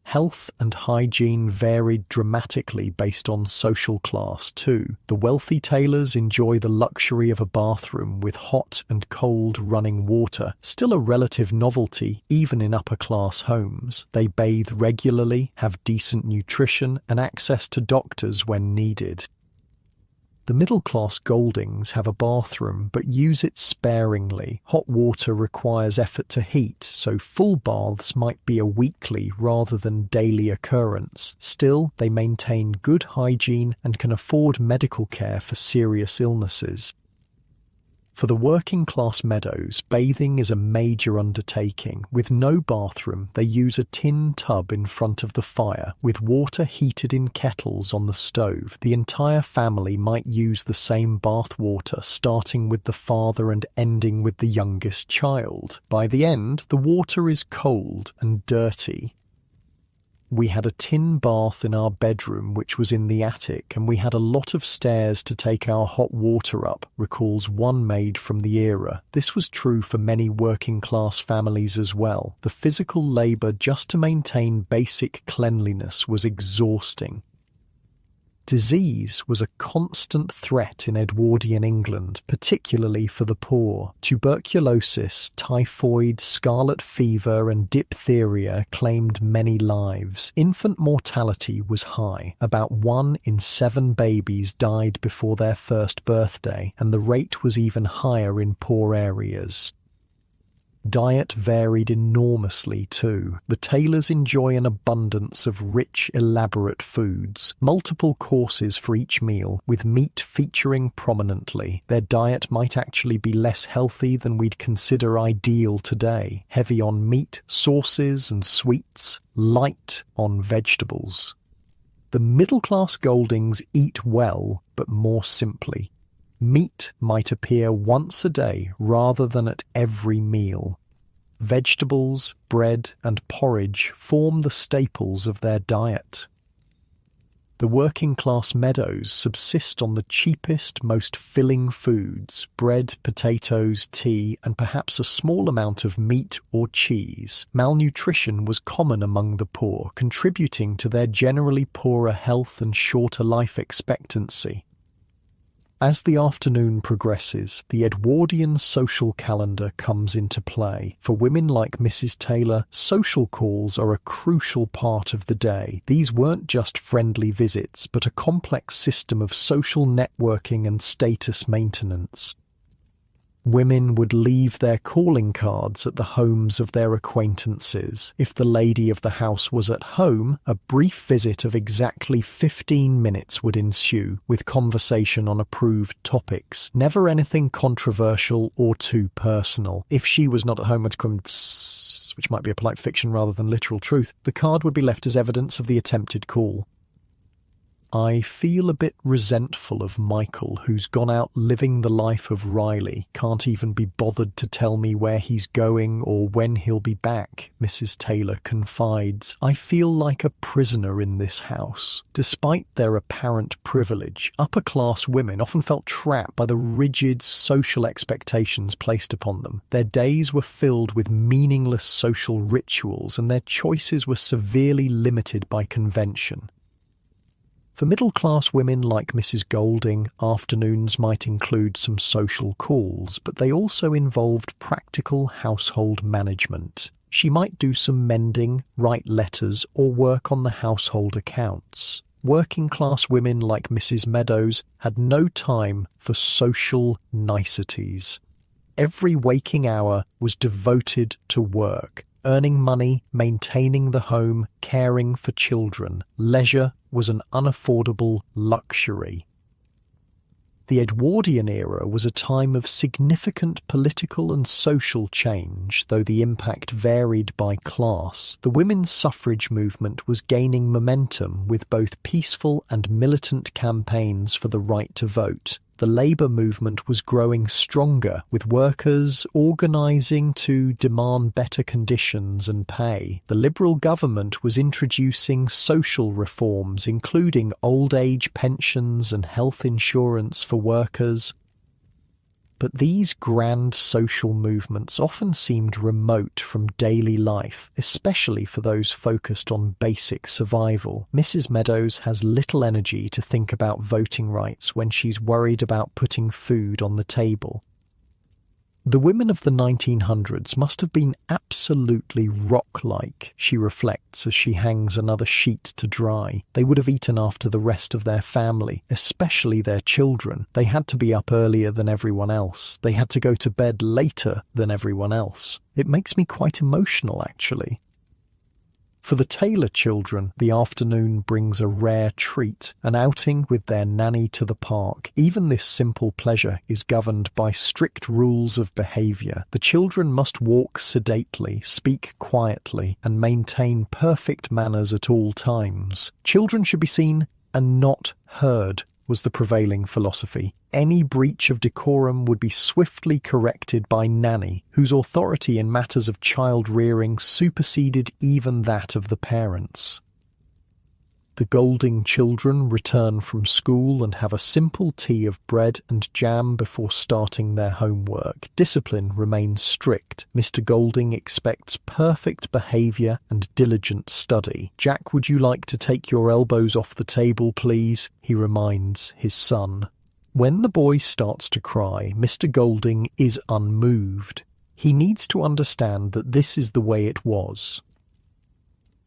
Speaker 1: Health and hygiene varied dramatically based on social class too. The wealthy Taylors enjoy the luxury of a bathroom with hot and cold running water, still a relative novelty even in upper-class homes. They bathe regularly, have decent nutrition and access to doctors when needed. The middle-class Goldings have a bathroom but use it sparingly. Hot water requires effort to heat, so full baths might be a weekly rather than daily occurrence. Still, they maintain good hygiene and can afford medical care for serious illnesses. For the working-class Meadows, bathing is a major undertaking. With no bathroom, they use a tin tub in front of the fire, with water heated in kettles on the stove. The entire family might use the same bath water, starting with the father and ending with the youngest child. By the end, the water is cold and dirty. "We had a tin bath in our bedroom which was in the attic, and we had a lot of stairs to take our hot water up," recalls one maid from the era. This was true for many working-class families as well. The physical labour just to maintain basic cleanliness was exhausting. Disease was a constant threat in Edwardian England, particularly for the poor. Tuberculosis, typhoid, scarlet fever and diphtheria claimed many lives. Infant mortality was high. About 1 in 7 babies died before their first birthday, and the rate was even higher in poor areas. Diet varied enormously too. The Taylors enjoy an abundance of rich, elaborate foods, multiple courses for each meal, with meat featuring prominently. Their diet might actually be less healthy than we'd consider ideal today, heavy on meat, sauces and sweets, light on vegetables. The middle-class Goldings eat well, but more simply. Meat might appear once a day rather than at every meal. Vegetables, bread, and porridge form the staples of their diet. The working-class Meadows subsist on the cheapest, most filling foods: bread, potatoes, tea, and perhaps a small amount of meat or cheese. Malnutrition was common among the poor, contributing to their generally poorer health and shorter life expectancy. As the afternoon progresses, the Edwardian social calendar comes into play. For women like Mrs. Taylor, social calls are a crucial part of the day. These weren't just friendly visits, but a complex system of social networking and status maintenance. Women would leave their calling cards at the homes of their acquaintances. If the lady of the house was at home, a brief visit of exactly 15 minutes would ensue, with conversation on approved topics. Never anything controversial or too personal. If she was not at home, which might be a polite fiction rather than literal truth, the card would be left as evidence of the attempted call. I feel a bit resentful of Michael, who's gone out living the life of Riley, can't even be bothered to tell me where he's going or when he'll be back, Mrs. Taylor confides. I feel like a prisoner in this house. Despite their apparent privilege, upper-class women often felt trapped by the rigid social expectations placed upon them. Their days were filled with meaningless social rituals, and their choices were severely limited by convention. For middle-class women like Mrs. Golding, afternoons might include some social calls, but they also involved practical household management. She might do some mending, write letters, or work on the household accounts. Working-class women like Mrs. Meadows had no time for social niceties. Every waking hour was devoted to work. earning money, maintaining the home, caring for children. Leisure was an unaffordable luxury. The Edwardian era was a time of significant political and social change, though the impact varied by class. The women's suffrage movement was gaining momentum with both peaceful and militant campaigns for the right to vote. The labour movement was growing stronger, with workers organising to demand better conditions and pay. The Liberal government was introducing social reforms, including old age pensions and health insurance for workers. But these grand social movements often seemed remote from daily life, especially for those focused on basic survival. Mrs. Meadows has little energy to think about voting rights when she's worried about putting food on the table. The women of the 1900s must have been absolutely rock-like, she reflects as she hangs another sheet to dry. They would have eaten after the rest of their family, especially their children. They had to be up earlier than everyone else. They had to go to bed later than everyone else. It makes me quite emotional, actually. For the Taylor children, the afternoon brings a rare treat, an outing with their nanny to the park. Even this simple pleasure is governed by strict rules of behaviour. The children must walk sedately, speak quietly, and maintain perfect manners at all times. Children should be seen and not heard, was the prevailing philosophy. Any breach of decorum would be swiftly corrected by Nanny, whose authority in matters of child-rearing superseded even that of the parents. The Golding children return from school and have a simple tea of bread and jam before starting their homework. Discipline remains strict. Mr. Golding expects perfect behaviour and diligent study. "Jack, would you like to take your elbows off the table, please?" he reminds his son. When the boy starts to cry, Mr. Golding is unmoved. He needs to understand that this is the way it was.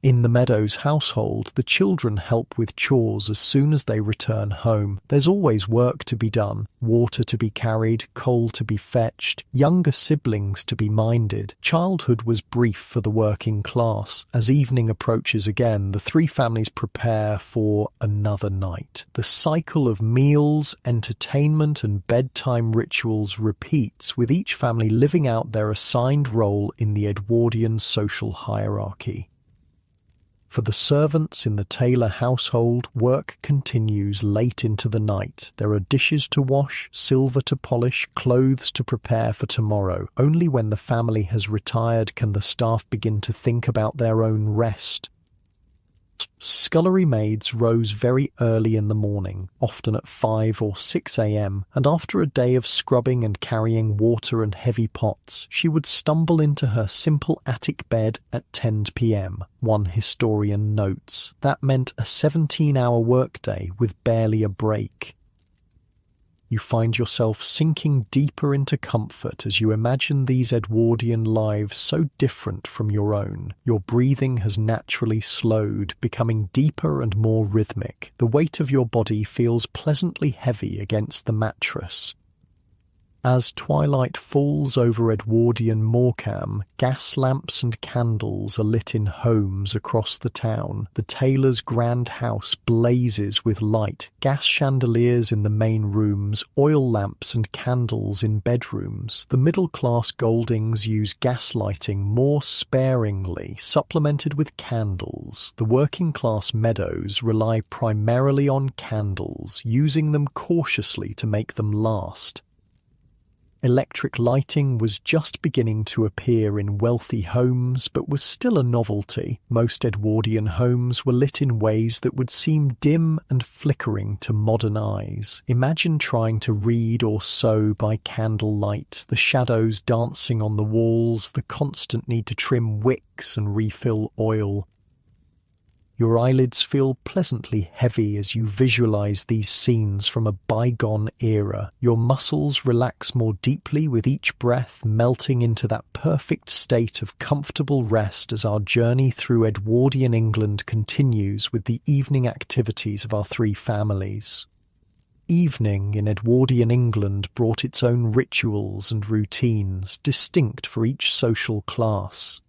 Speaker 1: In the Meadows household, the children help with chores as soon as they return home. There's always work to be done, water to be carried, coal to be fetched, younger siblings to be minded. Childhood was brief for the working class. As evening approaches again, the three families prepare for another night. The cycle of meals, entertainment and bedtime rituals repeats, with each family living out their assigned role in the Edwardian social hierarchy. For the servants in the Taylor household, work continues late into the night. There are dishes to wash, silver to polish, clothes to prepare for tomorrow. Only when the family has retired can the staff begin to think about their own rest. Scullery maids rose very early in the morning, often at 5 or 6 a.m., and after a day of scrubbing and carrying water and heavy pots, she would stumble into her simple attic bed at 10 p.m. One historian notes, that meant a 17-hour workday with barely a break. You find yourself sinking deeper into comfort as you imagine these Edwardian lives so different from your own. Your breathing has naturally slowed, becoming deeper and more rhythmic. The weight of your body feels pleasantly heavy against the mattress. As twilight falls over Edwardian Morecambe, gas lamps and candles are lit in homes across the town. The Taylors' grand house blazes with light, gas chandeliers in the main rooms, oil lamps and candles in bedrooms. The middle-class Goldings use gas lighting more sparingly, supplemented with candles. The working-class Meadows rely primarily on candles, using them cautiously to make them last. Electric lighting was just beginning to appear in wealthy homes, but was still a novelty. Most Edwardian homes were lit in ways that would seem dim and flickering to modern eyes. Imagine trying to read or sew by candlelight, the shadows dancing on the walls, the constant need to trim wicks and refill oil. Your eyelids feel pleasantly heavy as you visualize these scenes from a bygone era. Your muscles relax more deeply with each breath, melting into that perfect state of comfortable rest as our journey through Edwardian England continues with the evening activities of our three families. Evening in Edwardian England brought its own rituals and routines, distinct for each social class.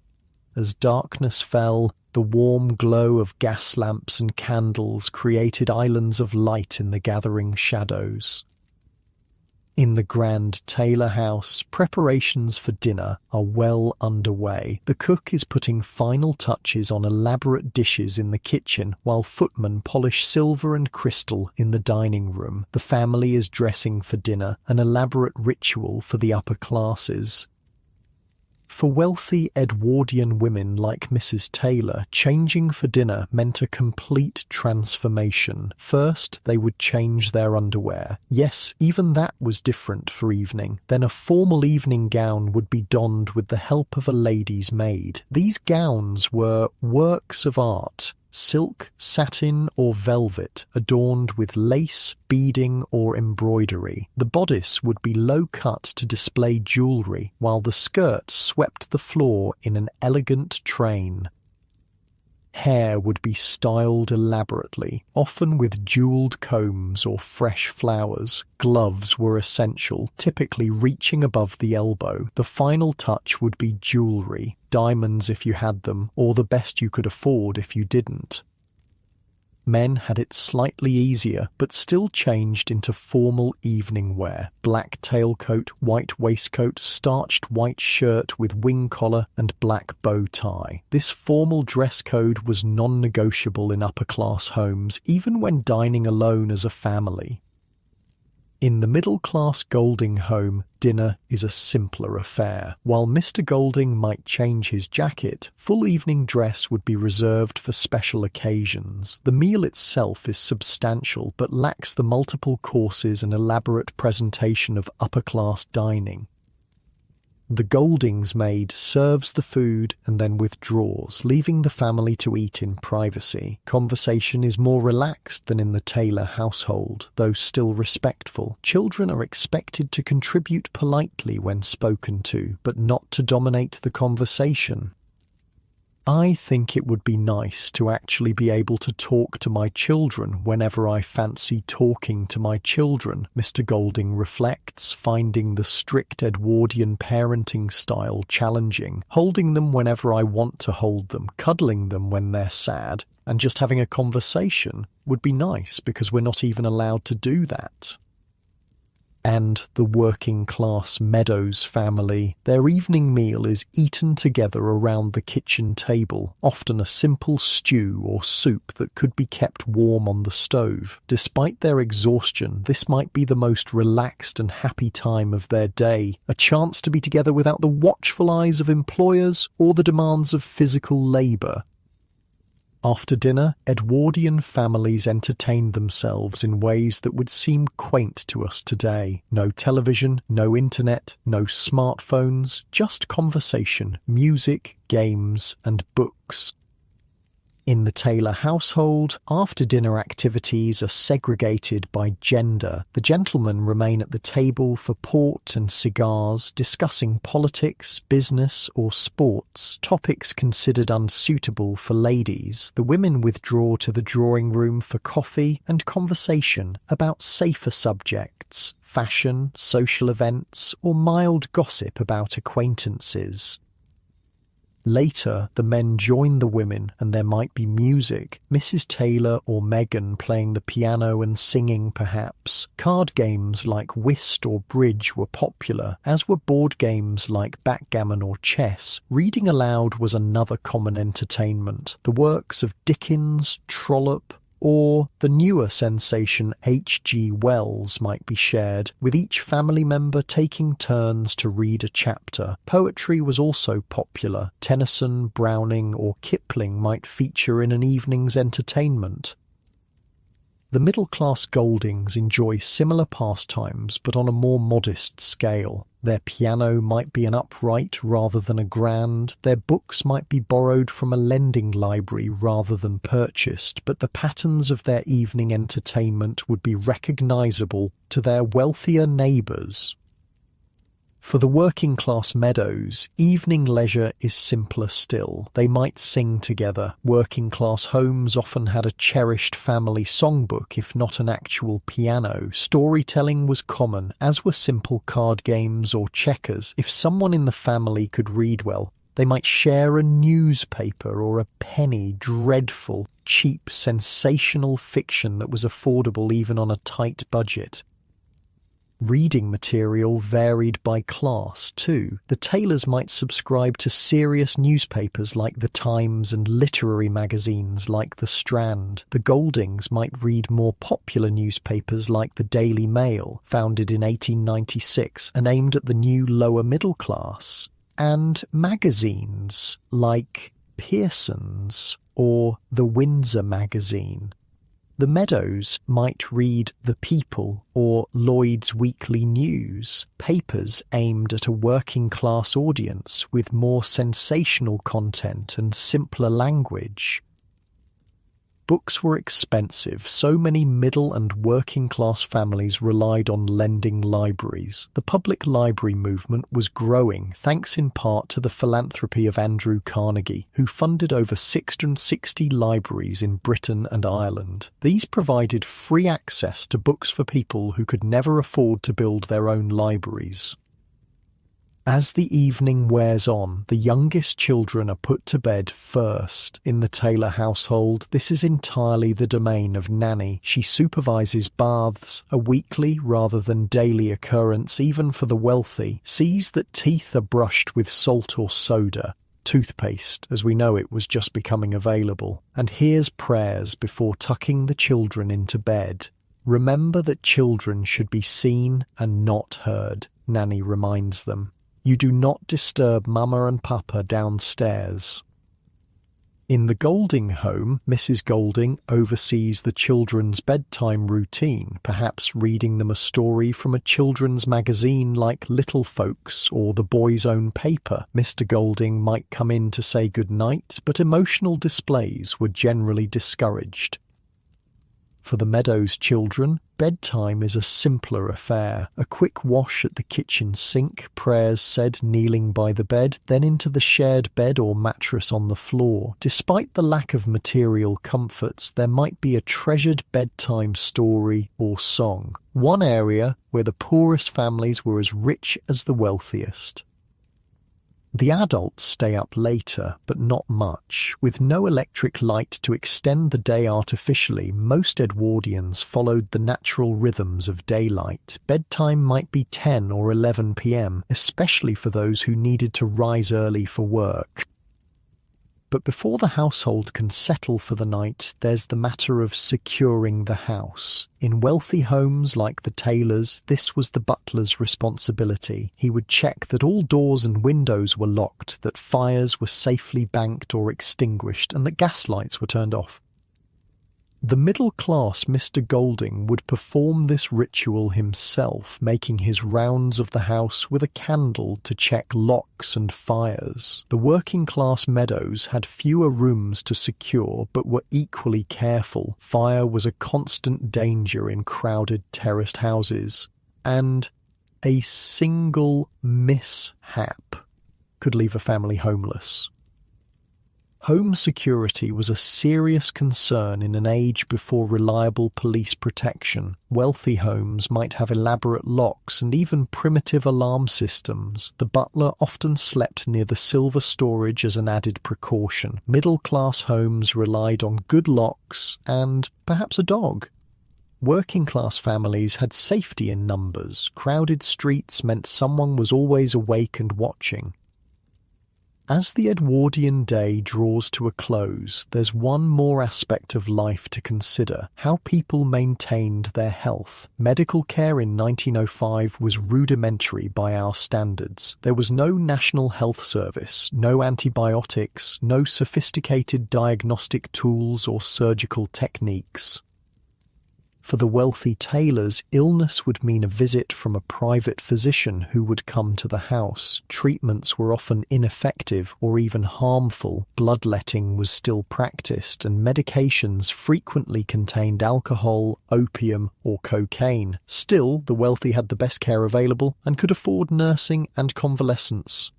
Speaker 1: As darkness fell, the warm glow of gas lamps and candles created islands of light in the gathering shadows. In the grand Taylor house, preparations for dinner are well underway. The cook is putting final touches on elaborate dishes in the kitchen, while footmen polish silver and crystal in the dining room. The family is dressing for dinner, an elaborate ritual for the upper classes. For wealthy Edwardian women like Mrs. Taylor, changing for dinner meant a complete transformation. First, they would change their underwear. Yes, even that was different for evening. Then a formal evening gown would be donned with the help of a lady's maid. These gowns were works of art. Silk, satin or velvet, adorned with lace, beading or embroidery. The bodice would be low-cut to display jewellery, while the skirt swept the floor in an elegant train. Hair would be styled elaborately, often with jewelled combs or fresh flowers. Gloves were essential, typically reaching above the elbow. The final touch would be jewellery, diamonds if you had them, or the best you could afford if you didn't. Men had it slightly easier, but still changed into formal evening wear. Black tailcoat, white waistcoat, starched white shirt with wing collar and black bow tie. This formal dress code was non-negotiable in upper-class homes, even when dining alone as a family. In the middle-class Golding home, dinner is a simpler affair. While Mr. Golding might change his jacket, full evening dress would be reserved for special occasions. The meal itself is substantial, but lacks the multiple courses and elaborate presentation of upper-class dining. The Golding's maid serves the food and then withdraws, leaving the family to eat in privacy. Conversation is more relaxed than in the Taylor household, though still respectful. Children are expected to contribute politely when spoken to, but not to dominate the conversation. I think it would be nice to actually be able to talk to my children whenever I fancy talking to my children, Mr. Golding reflects, finding the strict Edwardian parenting style challenging, holding them whenever I want to hold them, cuddling them when they're sad, and just having a conversation would be nice because we're not even allowed to do that. And the working-class Meadows family, their evening meal is eaten together around the kitchen table, often a simple stew or soup that could be kept warm on the stove. Despite their exhaustion, this might be the most relaxed and happy time of their day, a chance to be together without the watchful eyes of employers or the demands of physical labour. After dinner, Edwardian families entertained themselves in ways that would seem quaint to us today. No television, no internet, no smartphones, just conversation, music, games, and books. In the Taylor household, after-dinner activities are segregated by gender. The gentlemen remain at the table for port and cigars, discussing politics, business, or sports, topics considered unsuitable for ladies. The women withdraw to the drawing room for coffee and conversation about safer subjects, fashion, social events, or mild gossip about acquaintances. Later, the men join the women and there might be music, Mrs. Taylor or Megan playing the piano and singing perhaps. Card games like whist or bridge were popular, as were board games like backgammon or chess. Reading aloud was another common entertainment. The works of Dickens, Trollope, or the newer sensation H.G. Wells might be shared, with each family member taking turns to read a chapter. Poetry was also popular. Tennyson, Browning, or Kipling might feature in an evening's entertainment. The middle-class Goldings enjoy similar pastimes, but on a more modest scale. Their piano might be an upright rather than a grand, their books might be borrowed from a lending library rather than purchased, but the patterns of their evening entertainment would be recognisable to their wealthier neighbours. For the working-class Meadows, evening leisure is simpler still. They might sing together. Working-class homes often had a cherished family songbook, if not an actual piano. Storytelling was common, as were simple card games or checkers. If someone in the family could read well, They might share a newspaper or a penny dreadful, cheap, sensational fiction that was affordable even on a tight budget. Reading material varied by class, too. The Taylors might subscribe to serious newspapers like The Times and literary magazines like The Strand. The Goldings might read more popular newspapers like the Daily Mail, founded in 1896 and aimed at the new lower middle class, and magazines like Pearson's or the Windsor Magazine. The Meadows might read The People or Lloyd's Weekly News, papers aimed at a working-class audience with more sensational content and simpler language. Books were expensive. So many middle and working-class families relied on lending libraries. The public library movement was growing, thanks in part to the philanthropy of Andrew Carnegie, who funded over 660 libraries in Britain and Ireland. These provided free access to books for people who could never afford to build their own libraries. As the evening wears on, the youngest children are put to bed first. In the Taylor household, this is entirely the domain of Nanny. She supervises baths, a weekly rather than daily occurrence even for the wealthy, sees that teeth are brushed with salt or soda, toothpaste, as we know it was just becoming available, and hears prayers before tucking the children into bed. Remember that children should be seen and not heard, Nanny reminds them. You do not disturb Mama and Papa downstairs. In the Golding home, Mrs. Golding oversees the children's bedtime routine, perhaps reading them a story from a children's magazine like Little Folks or the Boy's Own Paper. Mr. Golding might come in to say good night, but emotional displays were generally discouraged. For the Meadows children, bedtime is a simpler affair. A quick wash at the kitchen sink, prayers said kneeling by the bed, then into the shared bed or mattress on the floor. Despite the lack of material comforts, there might be a treasured bedtime story or song. One area where the poorest families were as rich as the wealthiest. The adults stay up later, but not much. With no electric light to extend the day artificially, most Edwardians followed the natural rhythms of daylight. Bedtime might be 10 or 11 p.m., especially for those who needed to rise early for work. But before the household can settle for the night, there's the matter of securing the house. In wealthy homes like the Taylors', this was the butler's responsibility. He would check that all doors and windows were locked, that fires were safely banked or extinguished, and that gas lights were turned off. The middle-class Mr. Golding would perform this ritual himself, making his rounds of the house with a candle to check locks and fires. The working-class Meadows had fewer rooms to secure, but were equally careful. Fire was a constant danger in crowded terraced houses, and a single mishap could leave a family homeless. Home security was a serious concern in an age before reliable police protection. Wealthy homes might have elaborate locks and even primitive alarm systems. The butler often slept near the silver storage as an added precaution. Middle-class homes relied on good locks and perhaps a dog. Working-class families had safety in numbers. Crowded streets meant someone was always awake and watching. As the Edwardian day draws to a close, there's one more aspect of life to consider: how people maintained their health. Medical care in 1905 was rudimentary by our standards. There was no National Health Service, no antibiotics, no sophisticated diagnostic tools or surgical techniques. For the wealthy Taylors, illness would mean a visit from a private physician who would come to the house. Treatments were often ineffective or even harmful. Bloodletting was still practiced, and medications frequently contained alcohol, opium, or cocaine. Still, the wealthy had the best care available and could afford nursing and convalescence.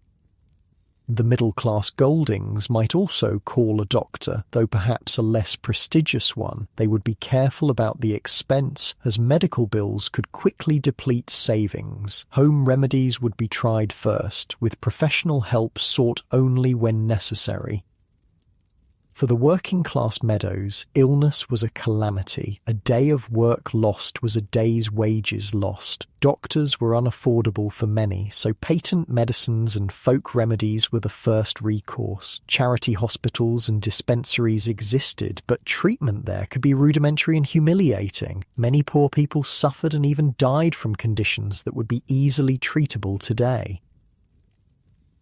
Speaker 1: The middle-class Goldings might also call a doctor, though perhaps a less prestigious one. They would be careful about the expense, as medical bills could quickly deplete savings. Home remedies would be tried first, with professional help sought only when necessary. For the working-class Meadows, illness was a calamity. A day of work lost was a day's wages lost. Doctors were unaffordable for many, so patent medicines and folk remedies were the first recourse. Charity hospitals and dispensaries existed, but treatment there could be rudimentary and humiliating. Many poor people suffered and even died from conditions that would be easily treatable today.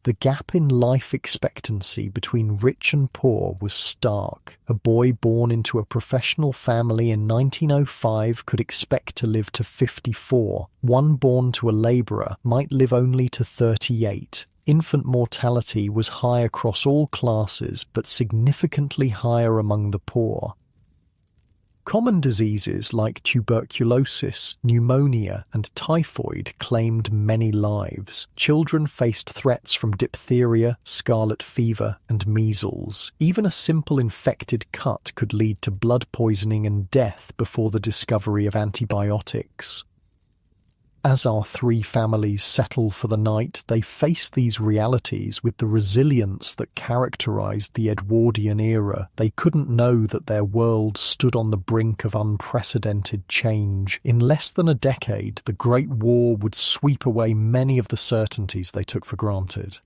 Speaker 1: The gap in life expectancy between rich and poor was stark. A boy born into a professional family in 1905 could expect to live to 54. One born to a labourer might live only to 38. Infant mortality was high across all classes, but significantly higher among the poor. Common diseases like tuberculosis, pneumonia, and typhoid claimed many lives. Children faced threats from diphtheria, scarlet fever, and measles. Even a simple infected cut could lead to blood poisoning and death before the discovery of antibiotics. As our three families settle for the night, they face these realities with the resilience that characterized the Edwardian era. They couldn't know that their world stood on the brink of unprecedented change. In less than a decade, the Great War would sweep away many of the certainties they took for granted.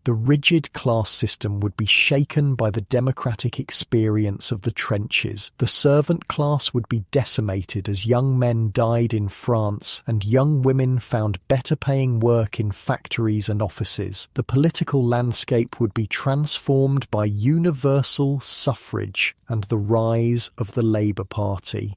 Speaker 1: The rigid class system would be shaken by the democratic experience of the trenches. The servant class would be decimated as young men died in France and young women found better-paying work in factories and offices. The political landscape would be transformed by universal suffrage and the rise of the Labour Party.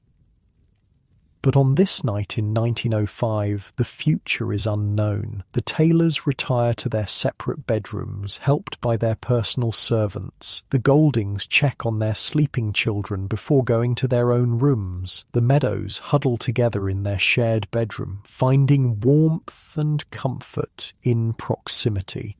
Speaker 1: But on this night in 1905, the future is unknown. The Taylors retire to their separate bedrooms, helped by their personal servants. The Goldings check on their sleeping children before going to their own rooms. The Meadows huddle together in their shared bedroom, finding warmth and comfort in proximity.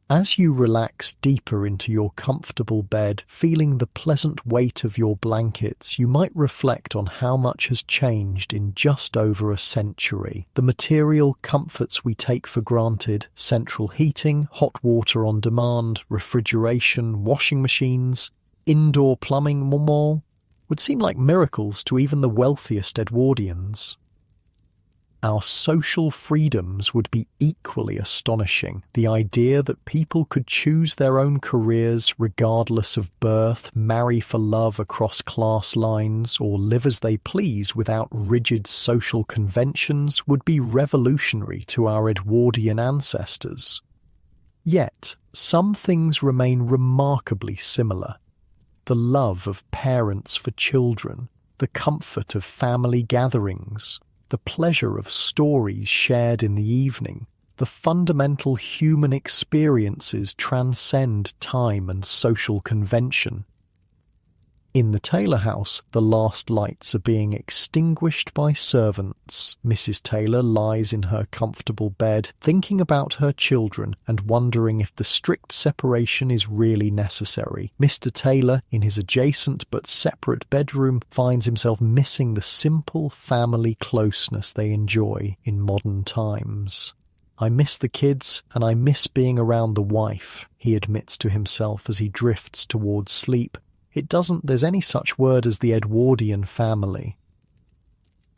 Speaker 1: As you relax deeper into your comfortable bed, feeling the pleasant weight of your blankets, you might reflect on how much has changed in just over a century. The material comforts we take for granted, central heating, hot water on demand, refrigeration, washing machines, indoor plumbing, more, would seem like miracles to even the wealthiest Edwardians. Our social freedoms would be equally astonishing. The idea that people could choose their own careers regardless of birth, marry for love across class lines, or live as they please without rigid social conventions would be revolutionary to our Edwardian ancestors. Yet, some things remain remarkably similar. The love of parents for children, the comfort of family gatherings, the pleasure of stories shared in the evening, the fundamental human experiences transcend time and social convention. In the Taylor house, the last lights are being extinguished by servants. Mrs. Taylor lies in her comfortable bed, thinking about her children and wondering if the strict separation is really necessary. Mr. Taylor, in his adjacent but separate bedroom, finds himself missing the simple family closeness they enjoy in modern times. "I miss the kids, and I miss being around the wife," he admits to himself as he drifts towards sleep. There's any such word as the Edwardian family.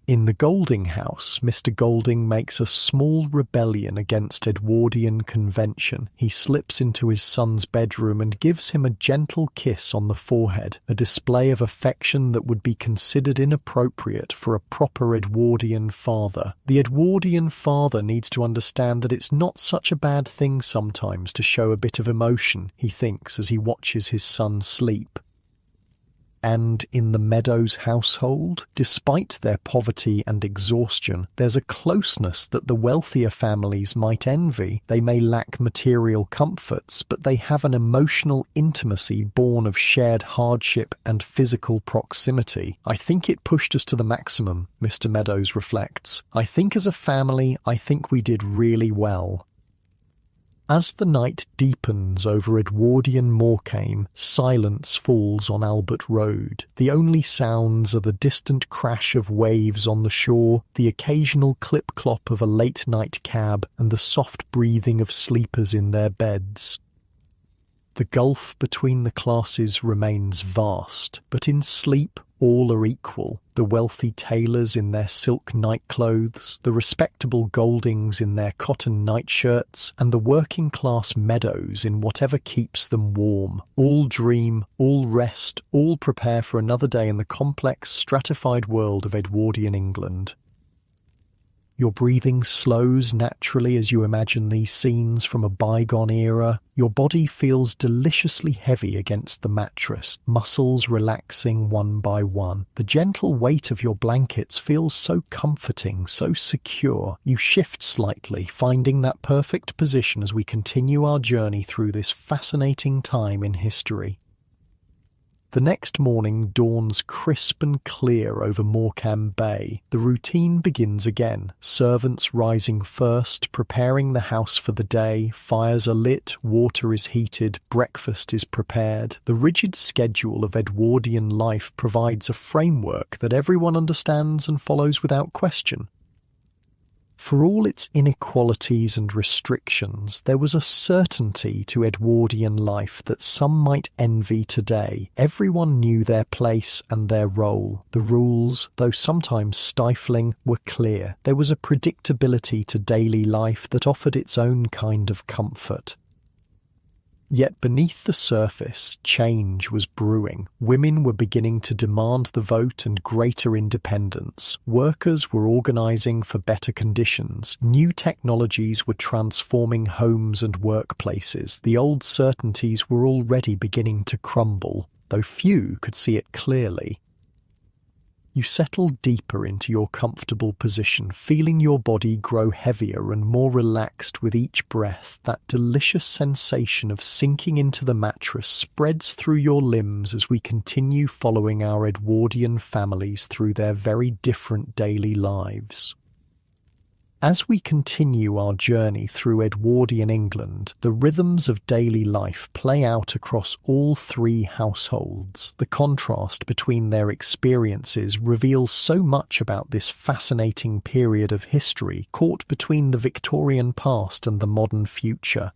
Speaker 1: In the Golding house, Mr. Golding makes a small rebellion against Edwardian convention. He slips into his son's bedroom and gives him a gentle kiss on the forehead, a display of affection that would be considered inappropriate for a proper Edwardian father. The Edwardian father needs to understand that it's not such a bad thing sometimes to show a bit of emotion, he thinks as he watches his son sleep. And in the Meadows household, despite their poverty and exhaustion, there's a closeness that the wealthier families might envy. They may lack material comforts, but they have an emotional intimacy born of shared hardship and physical proximity. "I think it pushed us to the maximum," Mr. Meadows reflects. "I think as a family, we did really well." As the night deepens over Edwardian Morecambe, silence falls on Albert Road. The only sounds are the distant crash of waves on the shore, the occasional clip-clop of a late-night cab, and the soft breathing of sleepers in their beds. The gulf between the classes remains vast, but in sleep all are equal. The wealthy tailors in their silk nightclothes, the respectable Goldings in their cotton nightshirts, and the working-class Meadows in whatever keeps them warm. All dream, all rest, all prepare for another day in the complex, stratified world of Edwardian England. Your breathing slows naturally as you imagine these scenes from a bygone era. Your body feels deliciously heavy against the mattress, muscles relaxing one by one. The gentle weight of your blankets feels so comforting, so secure. You shift slightly, finding that perfect position as we continue our journey through this fascinating time in history. The next morning dawns crisp and clear over Morecambe Bay. The routine begins again, servants rising first, preparing the house for the day, fires are lit, water is heated, breakfast is prepared. The rigid schedule of Edwardian life provides a framework that everyone understands and follows without question. For all its inequalities and restrictions, there was a certainty to Edwardian life that some might envy today. Everyone knew their place and their role. The rules, though sometimes stifling, were clear. There was a predictability to daily life that offered its own kind of comfort. Yet beneath the surface, change was brewing. Women were beginning to demand the vote and greater independence. Workers were organising for better conditions. New technologies were transforming homes and workplaces. The old certainties were already beginning to crumble, though few could see it clearly. You settle deeper into your comfortable position, feeling your body grow heavier and more relaxed with each breath. That delicious sensation of sinking into the mattress spreads through your limbs as we continue following our Edwardian families through their very different daily lives. As we continue our journey through Edwardian England, the rhythms of daily life play out across all three households. The contrast between their experiences reveals so much about this fascinating period of history caught between the Victorian past and the modern future.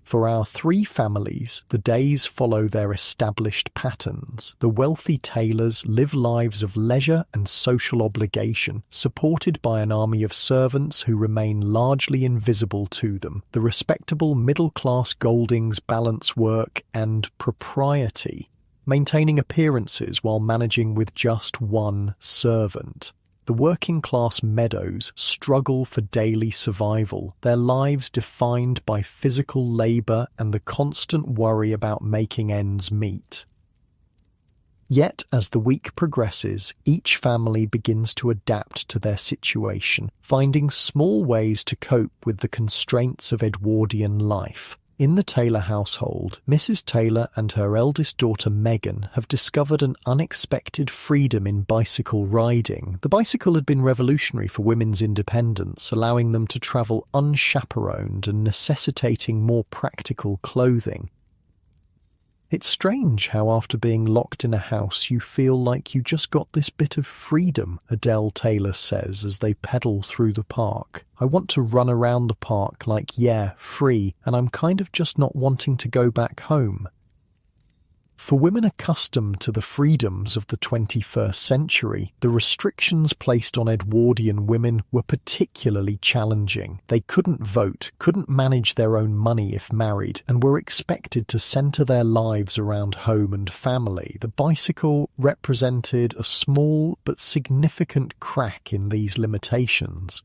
Speaker 1: For our three families, the days follow their established patterns. The wealthy tailors live lives of leisure and social obligation, supported by an army of servants who remain largely invisible to them. The respectable middle-class Goldings balance work and propriety, maintaining appearances while managing with just one servant. The working-class Meadows struggle for daily survival, their lives defined by physical labour and the constant worry about making ends meet. Yet, as the week progresses, each family begins to adapt to their situation, finding small ways to cope with the constraints of Edwardian life. In the Taylor household, Mrs. Taylor and her eldest daughter Megan have discovered an unexpected freedom in bicycle riding. The bicycle had been revolutionary for women's independence, allowing them to travel unchaperoned and necessitating more practical clothing. It's strange how after being locked in a house you feel like you just got this bit of freedom, Adele Taylor says as they pedal through the park. I want to run around the park like, yeah, free, and I'm kind of just not wanting to go back home. For women accustomed to the freedoms of the 21st century, the restrictions placed on Edwardian women were particularly challenging. They couldn't vote, couldn't manage their own money if married, and were expected to centre their lives around home and family. The bicycle represented a small but significant crack in these limitations.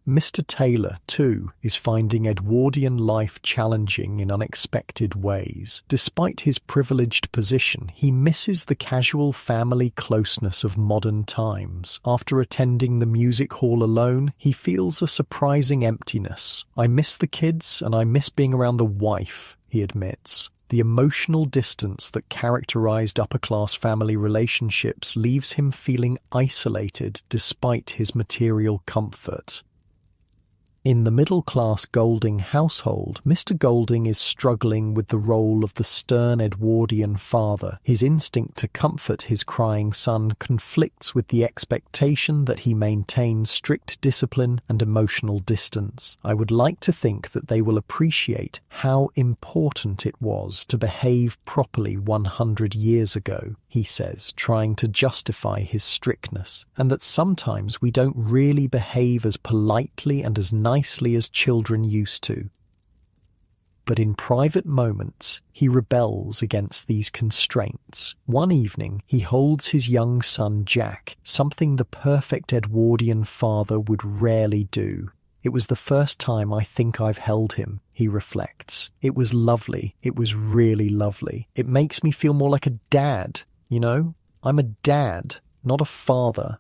Speaker 1: Mr. Taylor, too, is finding Edwardian life challenging in unexpected ways. Despite his privileged position, he misses the casual family closeness of modern times. After attending the music hall alone, he feels a surprising emptiness. "I miss the kids and I miss being around the wife," he admits. The emotional distance that characterized upper-class family relationships leaves him feeling isolated despite his material comfort. In the middle-class Golding household, Mr. Golding is struggling with the role of the stern Edwardian father. His instinct to comfort his crying son conflicts with the expectation that he maintain strict discipline and emotional distance. I would like to think that they will appreciate how important it was to behave properly 100 years ago, he says, trying to justify his strictness, and that sometimes we don't really behave as politely and as nicely as children used to. But in private moments, he rebels against these constraints. One evening, he holds his young son Jack, something the perfect Edwardian father would rarely do. It was the first time I think I've held him, he reflects. It was lovely. It was really lovely. It makes me feel more like a dad, you know? I'm a dad, not a father.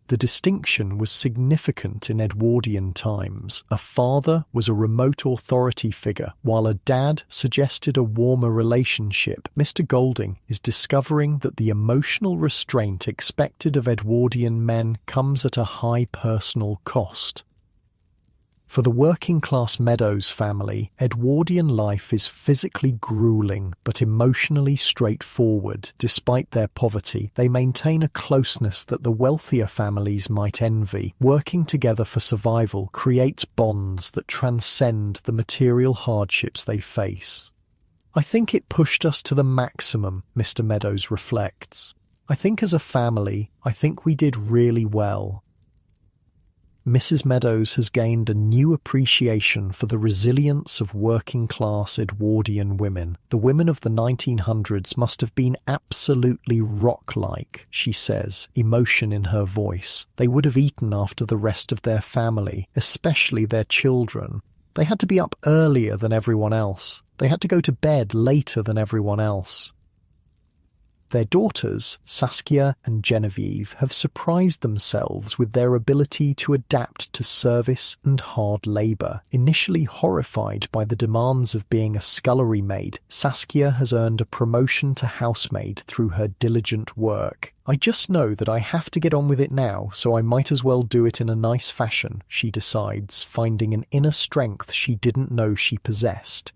Speaker 1: The distinction was significant in Edwardian times. A father was a remote authority figure, while a dad suggested a warmer relationship. Mr. Golding is discovering that the emotional restraint expected of Edwardian men comes at a high personal cost. For the working-class Meadows family, Edwardian life is physically grueling but emotionally straightforward. Despite their poverty, they maintain a closeness that the wealthier families might envy. Working together for survival creates bonds that transcend the material hardships they face. I think it pushed us to the maximum, Mr. Meadows reflects. I think as a family, I think we did really well. Mrs. Meadows has gained a new appreciation for the resilience of working-class Edwardian women. The women of the 1900s must have been absolutely rock-like, she says, emotion in her voice. They would have eaten after the rest of their family, especially their children. They had to be up earlier than everyone else. They had to go to bed later than everyone else. Their daughters, Saskia and Genevieve, have surprised themselves with their ability to adapt to service and hard labour. Initially horrified by the demands of being a scullery maid, Saskia has earned a promotion to housemaid through her diligent work. I just know that I have to get on with it now, so I might as well do it in a nice fashion, she decides, finding an inner strength she didn't know she possessed.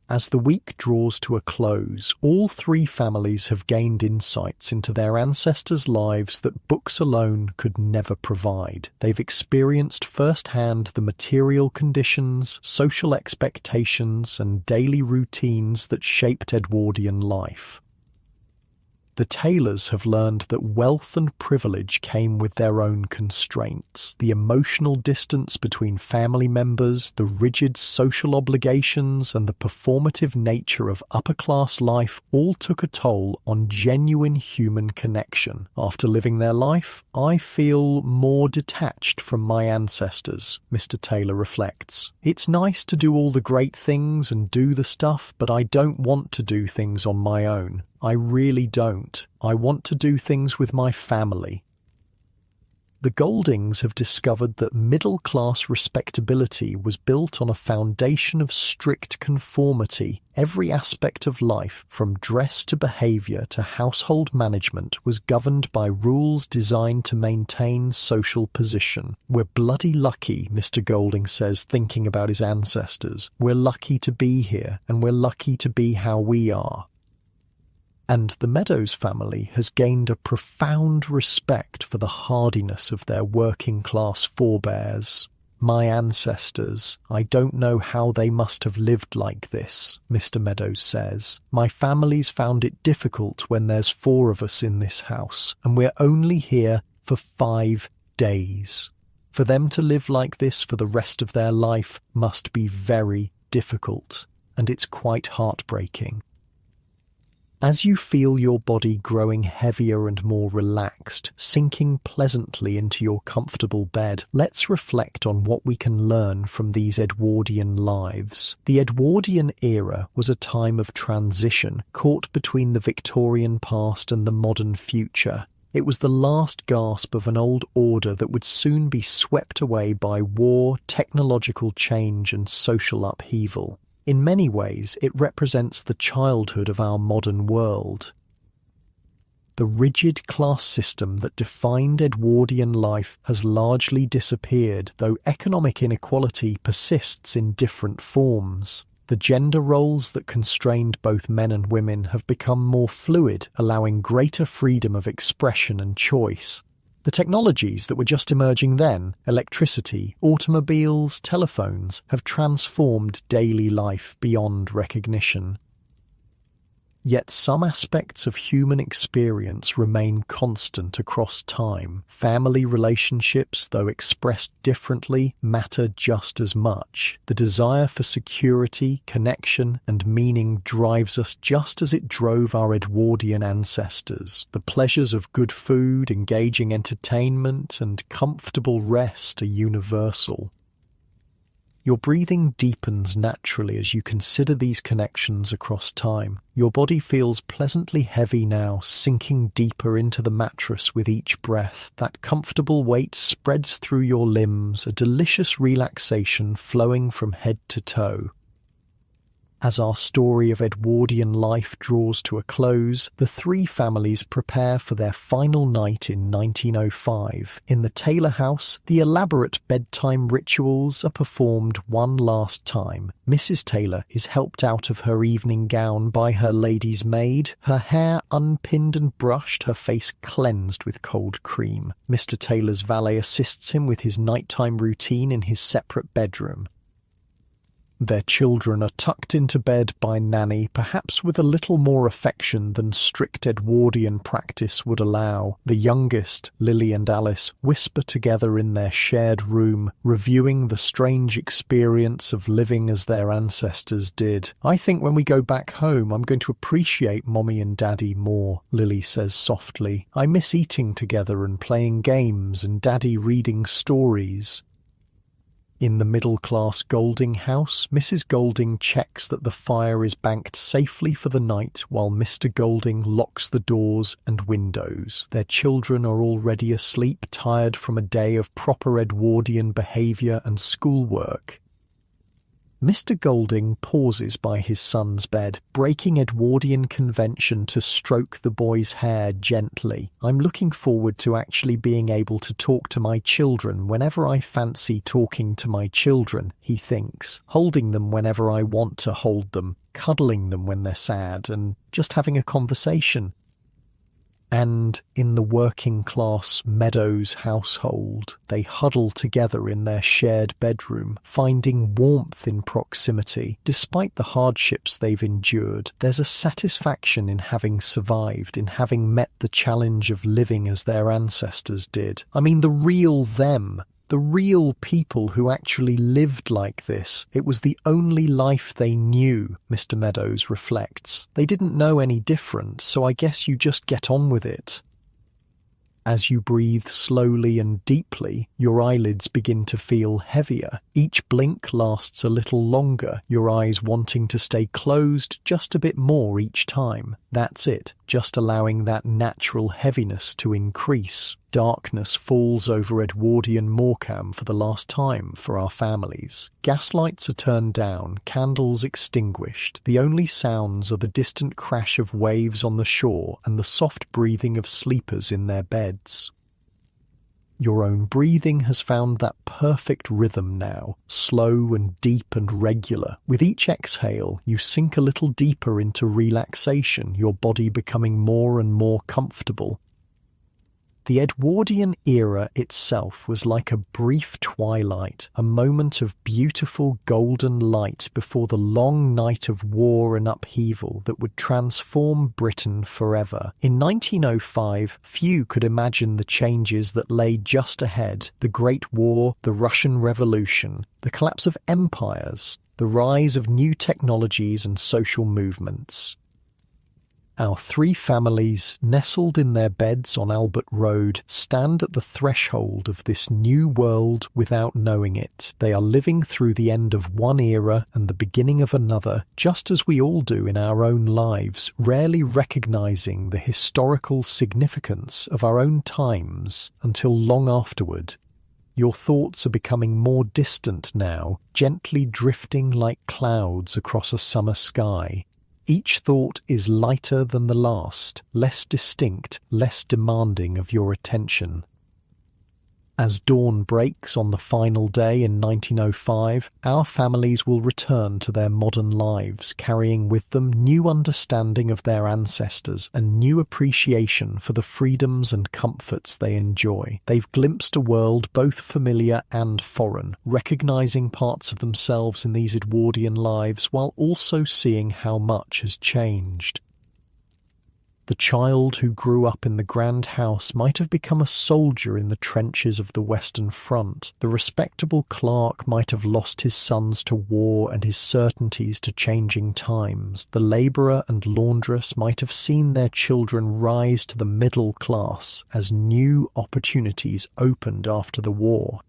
Speaker 1: As the week draws to a close, all three families have gained insights into their ancestors' lives that books alone could never provide. They've experienced firsthand the material conditions, social expectations, and daily routines that shaped Edwardian life. The Taylors have learned that wealth and privilege came with their own constraints. The emotional distance between family members, the rigid social obligations, and the performative nature of upper-class life all took a toll on genuine human connection. After living their life, I feel more detached from my ancestors, Mr. Taylor reflects. It's nice to do all the great things and do the stuff, but I don't want to do things on my own. I really don't. I want to do things with my family. The Goldings have discovered that middle-class respectability was built on a foundation of strict conformity. Every aspect of life, from dress to behaviour to household management, was governed by rules designed to maintain social position. We're bloody lucky, Mr. Golding says, thinking about his ancestors. We're lucky to be here, and we're lucky to be how we are. And the Meadows family has gained a profound respect for the hardiness of their working-class forebears. My ancestors, I don't know how they must have lived like this, Mr. Meadows says. My family's found it difficult when there's 4 of us in this house, and we're only here for 5 days. For them to live like this for the rest of their life must be very difficult, and it's quite heartbreaking. As you feel your body growing heavier and more relaxed, sinking pleasantly into your comfortable bed, let's reflect on what we can learn from these Edwardian lives. The Edwardian era was a time of transition, caught between the Victorian past and the modern future. It was the last gasp of an old order that would soon be swept away by war, technological change, and social upheaval. In many ways, it represents the childhood of our modern world. The rigid class system that defined Edwardian life has largely disappeared, though economic inequality persists in different forms. The gender roles that constrained both men and women have become more fluid, allowing greater freedom of expression and choice. The technologies that were just emerging then, electricity, automobiles, telephones, have transformed daily life beyond recognition. Yet some aspects of human experience remain constant across time. Family relationships, though expressed differently, matter just as much. The desire for security, connection, and meaning drives us just as it drove our Edwardian ancestors. The pleasures of good food, engaging entertainment, and comfortable rest are universal. Your breathing deepens naturally as you consider these connections across time. Your body feels pleasantly heavy now, sinking deeper into the mattress with each breath. That comfortable weight spreads through your limbs, a delicious relaxation flowing from head to toe. As our story of Edwardian life draws to a close, the three families prepare for their final night in 1905. In the Taylor house, the elaborate bedtime rituals are performed one last time. Mrs. Taylor is helped out of her evening gown by her lady's maid, her hair unpinned and brushed, her face cleansed with cold cream. Mr. Taylor's valet assists him with his nighttime routine in his separate bedroom. Their children are tucked into bed by Nanny, perhaps with a little more affection than strict Edwardian practice would allow. The youngest, Lily and Alice, whisper together in their shared room, reviewing the strange experience of living as their ancestors did. "I think when we go back home, I'm going to appreciate Mommy and Daddy more," Lily says softly. "I miss eating together and playing games and Daddy reading stories." In the middle-class Golding house, Mrs. Golding checks that the fire is banked safely for the night while Mr. Golding locks the doors and windows. Their children are already asleep, tired from a day of proper Edwardian behaviour and schoolwork. Mr. Golding pauses by his son's bed, breaking Edwardian convention to stroke the boy's hair gently. "I'm looking forward to actually being able to talk to my children whenever I fancy talking to my children," he thinks, "holding them whenever I want to hold them, cuddling them when they're sad, and just having a conversation." And in the working-class Meadows household, they huddle together in their shared bedroom, finding warmth in proximity. Despite the hardships they've endured, there's a satisfaction in having survived, in having met the challenge of living as their ancestors did. I mean, the real them. The real people who actually lived like this. It was the only life they knew, Mr. Meadows reflects. They didn't know any different, so I guess you just get on with it. As you breathe slowly and deeply, your eyelids begin to feel heavier. Each blink lasts a little longer, your eyes wanting to stay closed just a bit more each time. That's it, just allowing that natural heaviness to increase. Darkness falls over Edwardian Morecambe for the last time for our families. Gas lights are turned down, candles extinguished. The only sounds are the distant crash of waves on the shore and the soft breathing of sleepers in their beds. Your own breathing has found that perfect rhythm now, slow and deep and regular. With each exhale, you sink a little deeper into relaxation, your body becoming more and more comfortable. The Edwardian era itself was like a brief twilight, a moment of beautiful golden light before the long night of war and upheaval that would transform Britain forever. In 1905, few could imagine the changes that lay just ahead: the Great War, the Russian Revolution, the collapse of empires, the rise of new technologies and social movements. Our three families, nestled in their beds on Albert Road, stand at the threshold of this new world without knowing it. They are living through the end of one era and the beginning of another, just as we all do in our own lives, rarely recognizing the historical significance of our own times until long afterward. Your thoughts are becoming more distant now, gently drifting like clouds across a summer sky. Each thought is lighter than the last, less distinct, less demanding of your attention. As dawn breaks on the final day in 1905, our families will return to their modern lives, carrying with them new understanding of their ancestors and new appreciation for the freedoms and comforts they enjoy. They've glimpsed a world both familiar and foreign, recognizing parts of themselves in these Edwardian lives while also seeing how much has changed. The child who grew up in the grand house might have become a soldier in the trenches of the Western Front. The respectable clerk might have lost his sons to war and his certainties to changing times. The labourer and laundress might have seen their children rise to the middle class as new opportunities opened after the war.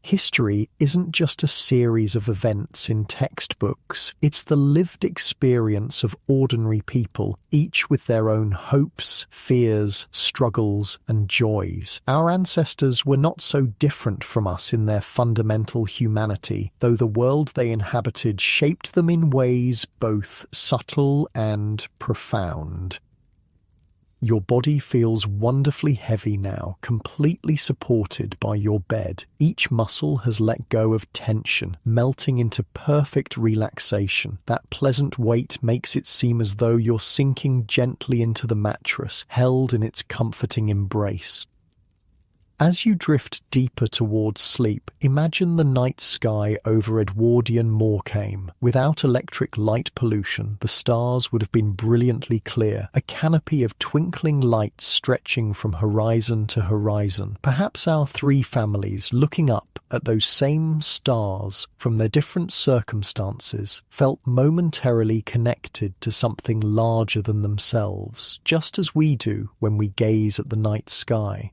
Speaker 1: History isn't just a series of events in textbooks, it's the lived experience of ordinary people, each with their own hopes, fears, struggles, and joys. Our ancestors were not so different from us in their fundamental humanity, though the world they inhabited shaped them in ways both subtle and profound. Your body feels wonderfully heavy now, completely supported by your bed. Each muscle has let go of tension, melting into perfect relaxation. That pleasant weight makes it seem as though you're sinking gently into the mattress, held in its comforting embrace. As you drift deeper towards sleep, imagine the night sky over Edwardian Morecambe. Without electric light pollution, the stars would have been brilliantly clear, a canopy of twinkling lights stretching from horizon to horizon. Perhaps our three families, looking up at those same stars from their different circumstances, felt momentarily connected to something larger than themselves, just as we do when we gaze at the night sky.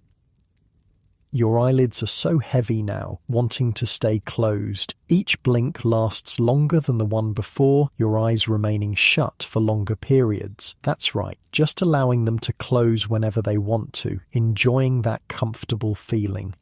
Speaker 1: Your eyelids are so heavy now, wanting to stay closed. Each blink lasts longer than the one before, your eyes remaining shut for longer periods. That's right, just allowing them to close whenever they want to, enjoying that comfortable feeling.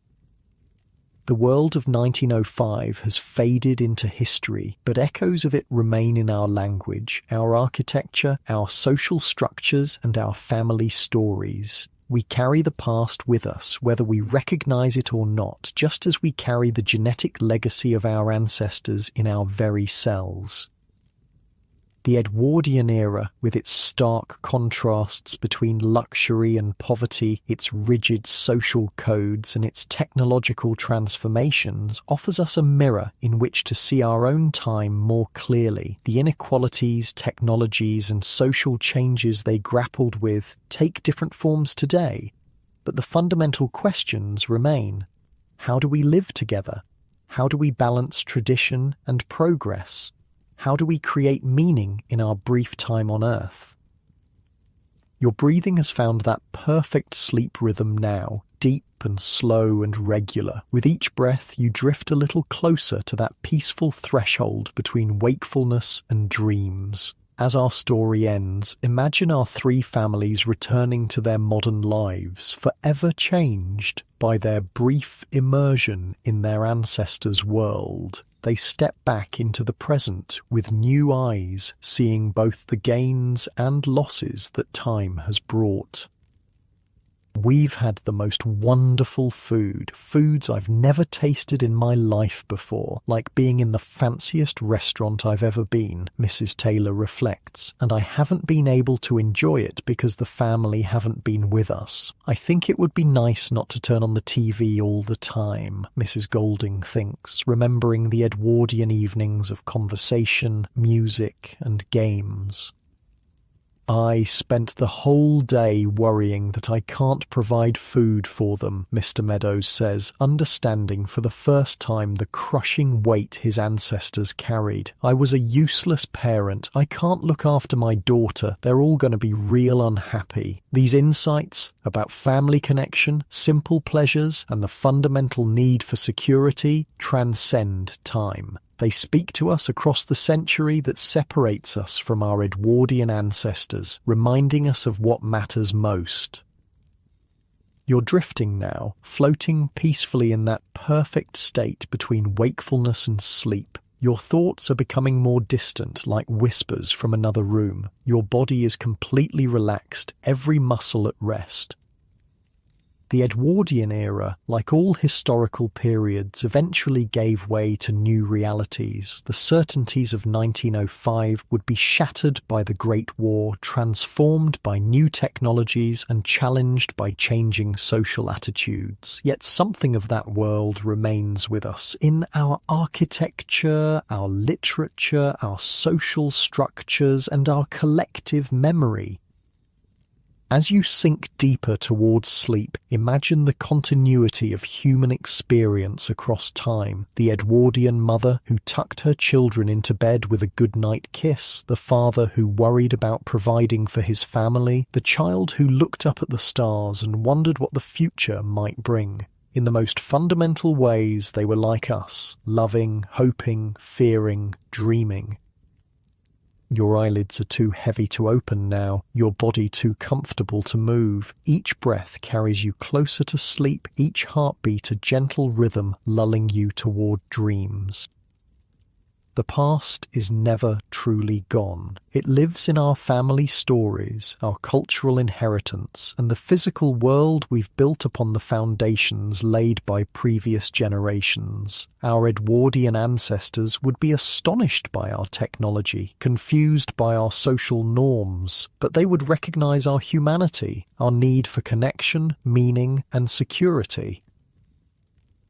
Speaker 1: The world of 1905 has faded into history, but echoes of it remain in our language, our architecture, our social structures, and our family stories. We carry the past with us, whether we recognize it or not, just as we carry the genetic legacy of our ancestors in our very cells. The Edwardian era, with its stark contrasts between luxury and poverty, its rigid social codes and its technological transformations, offers us a mirror in which to see our own time more clearly. The inequalities, technologies, and social changes they grappled with take different forms today, but the fundamental questions remain. How do we live together? How do we balance tradition and progress? How do we create meaning in our brief time on Earth? Your breathing has found that perfect sleep rhythm now, deep and slow and regular. With each breath, you drift a little closer to that peaceful threshold between wakefulness and dreams. As our story ends, imagine our three families returning to their modern lives, forever changed by their brief immersion in their ancestors' world. They step back into the present with new eyes, seeing both the gains and losses that time has brought. We've had the most wonderful foods I've never tasted in my life before, like being in the fanciest restaurant I've ever been, Mrs. Taylor reflects, and I haven't been able to enjoy it because the family haven't been with us. I think it would be nice not to turn on the TV all the time, Mrs. Golding thinks, remembering the Edwardian evenings of conversation, music, and games. I spent the whole day worrying that I can't provide food for them, Mr. Meadows says, understanding for the first time the crushing weight his ancestors carried. I was a useless parent. I can't look after my daughter. They're all going to be real unhappy. These insights about family connection, simple pleasures, and the fundamental need for security transcend time. They speak to us across the century that separates us from our Edwardian ancestors, reminding us of what matters most. You're drifting now, floating peacefully in that perfect state between wakefulness and sleep. Your thoughts are becoming more distant, like whispers from another room. Your body is completely relaxed, every muscle at rest. The Edwardian era, like all historical periods, eventually gave way to new realities. The certainties of 1905 would be shattered by the Great War, transformed by new technologies and challenged by changing social attitudes. Yet something of that world remains with us in our architecture, our literature, our social structures, and our collective memory. As you sink deeper towards sleep, imagine the continuity of human experience across time. The Edwardian mother who tucked her children into bed with a goodnight kiss, the father who worried about providing for his family, the child who looked up at the stars and wondered what the future might bring. In the most fundamental ways, they were like us, loving, hoping, fearing, dreaming. Your eyelids are too heavy to open now, your body too comfortable to move. Each breath carries you closer to sleep, each heartbeat a gentle rhythm lulling you toward dreams. The past is never truly gone. It lives in our family stories, our cultural inheritance, and the physical world we've built upon the foundations laid by previous generations. Our Edwardian ancestors would be astonished by our technology, confused by our social norms, but they would recognize our humanity, our need for connection, meaning, and security.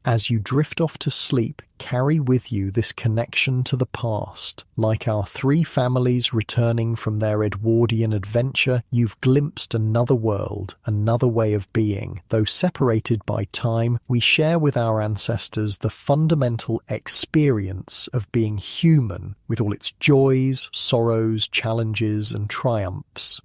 Speaker 1: As you drift off to sleep, carry with you this connection to the past. Like our three families returning from their Edwardian adventure, you've glimpsed another world, another way of being. Though separated by time, we share with our ancestors the fundamental experience of being human, with all its joys, sorrows, challenges, and triumphs.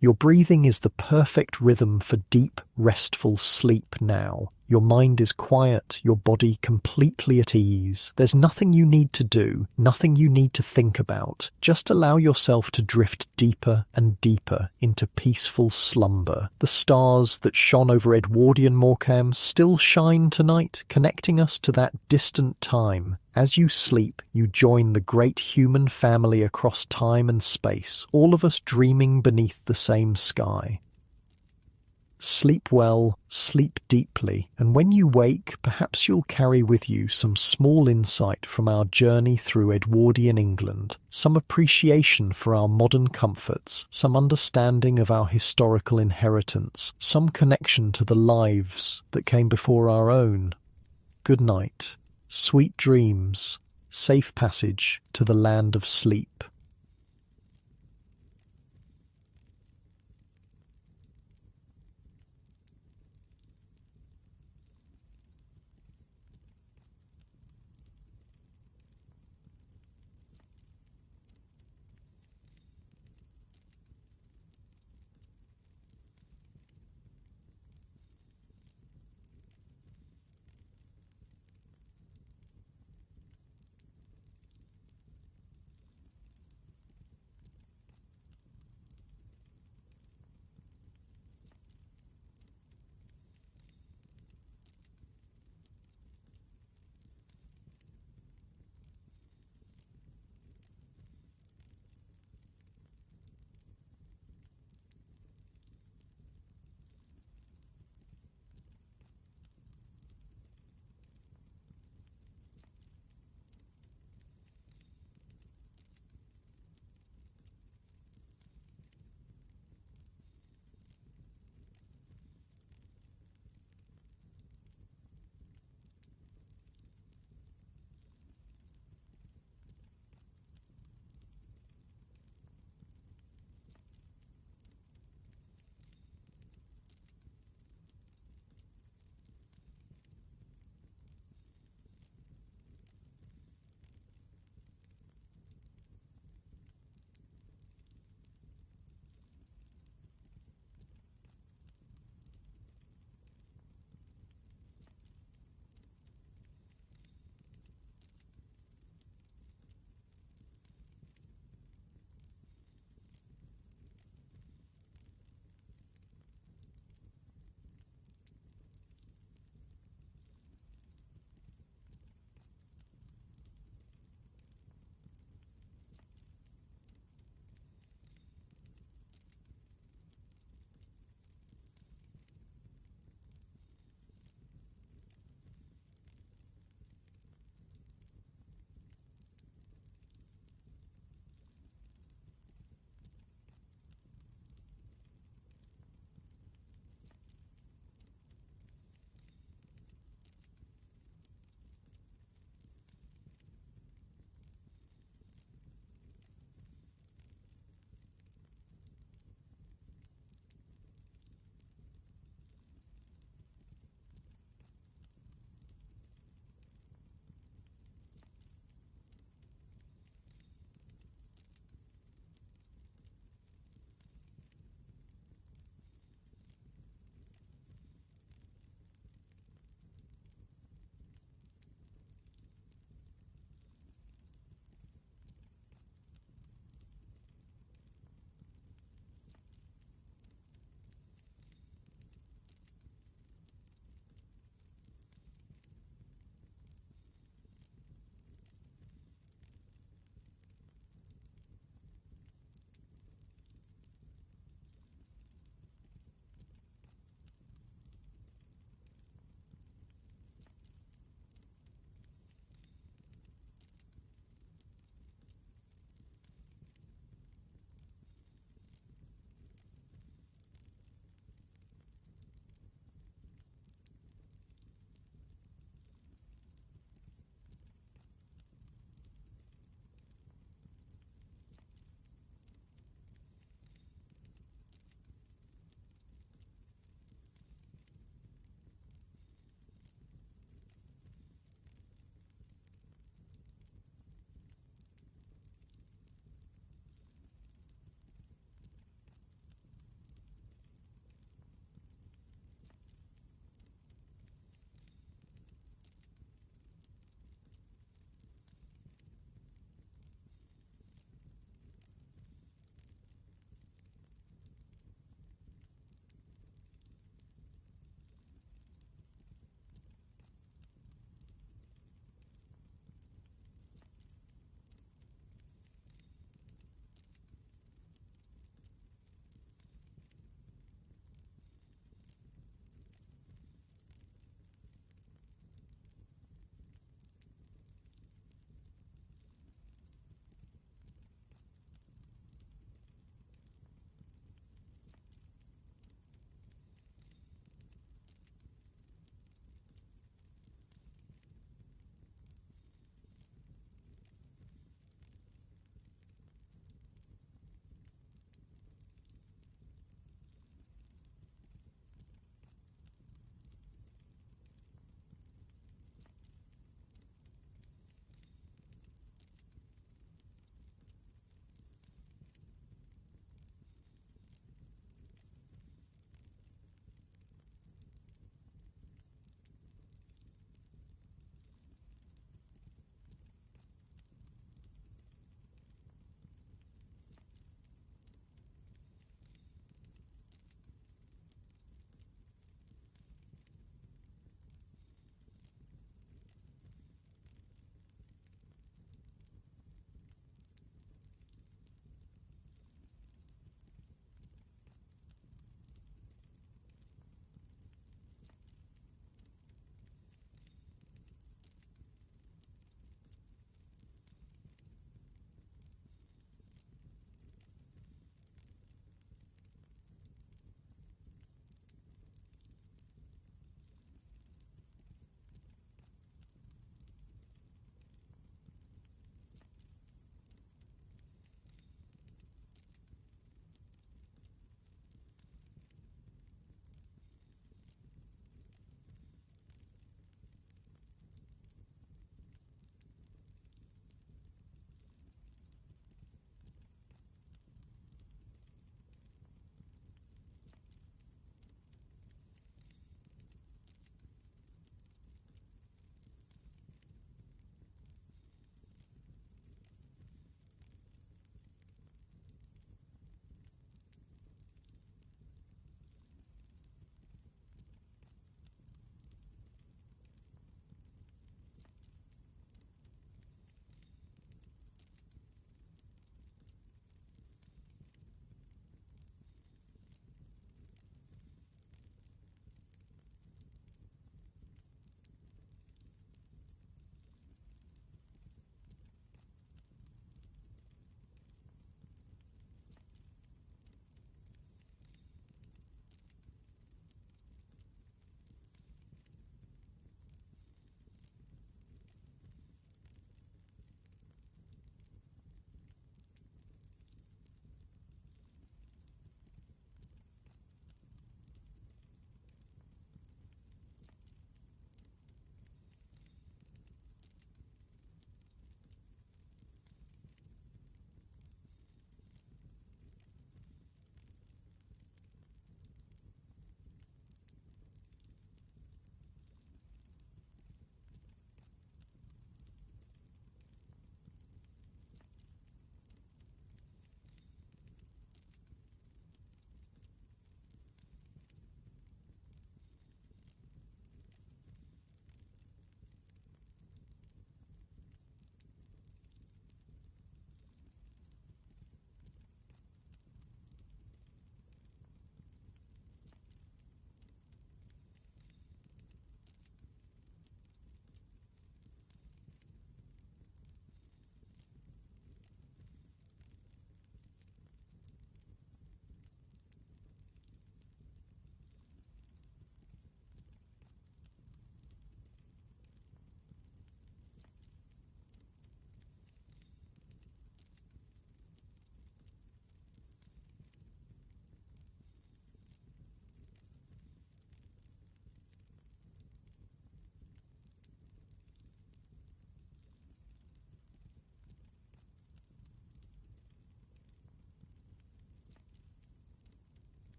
Speaker 1: Your breathing is the perfect rhythm for deep, restful sleep now. Your mind is quiet, your body completely at ease. There's nothing you need to do, nothing you need to think about. Just allow yourself to drift deeper and deeper into peaceful slumber. The stars that shone over Edwardian Morecambe still shine tonight, connecting us to that distant time. As you sleep, you join the great human family across time and space, all of us dreaming beneath the same sky. Sleep well, sleep deeply, and when you wake, perhaps you'll carry with you some small insight from our journey through Edwardian England, some appreciation for our modern comforts, some understanding of our historical inheritance, some connection to the lives that came before our own. Good night, sweet dreams, safe passage to the land of sleep.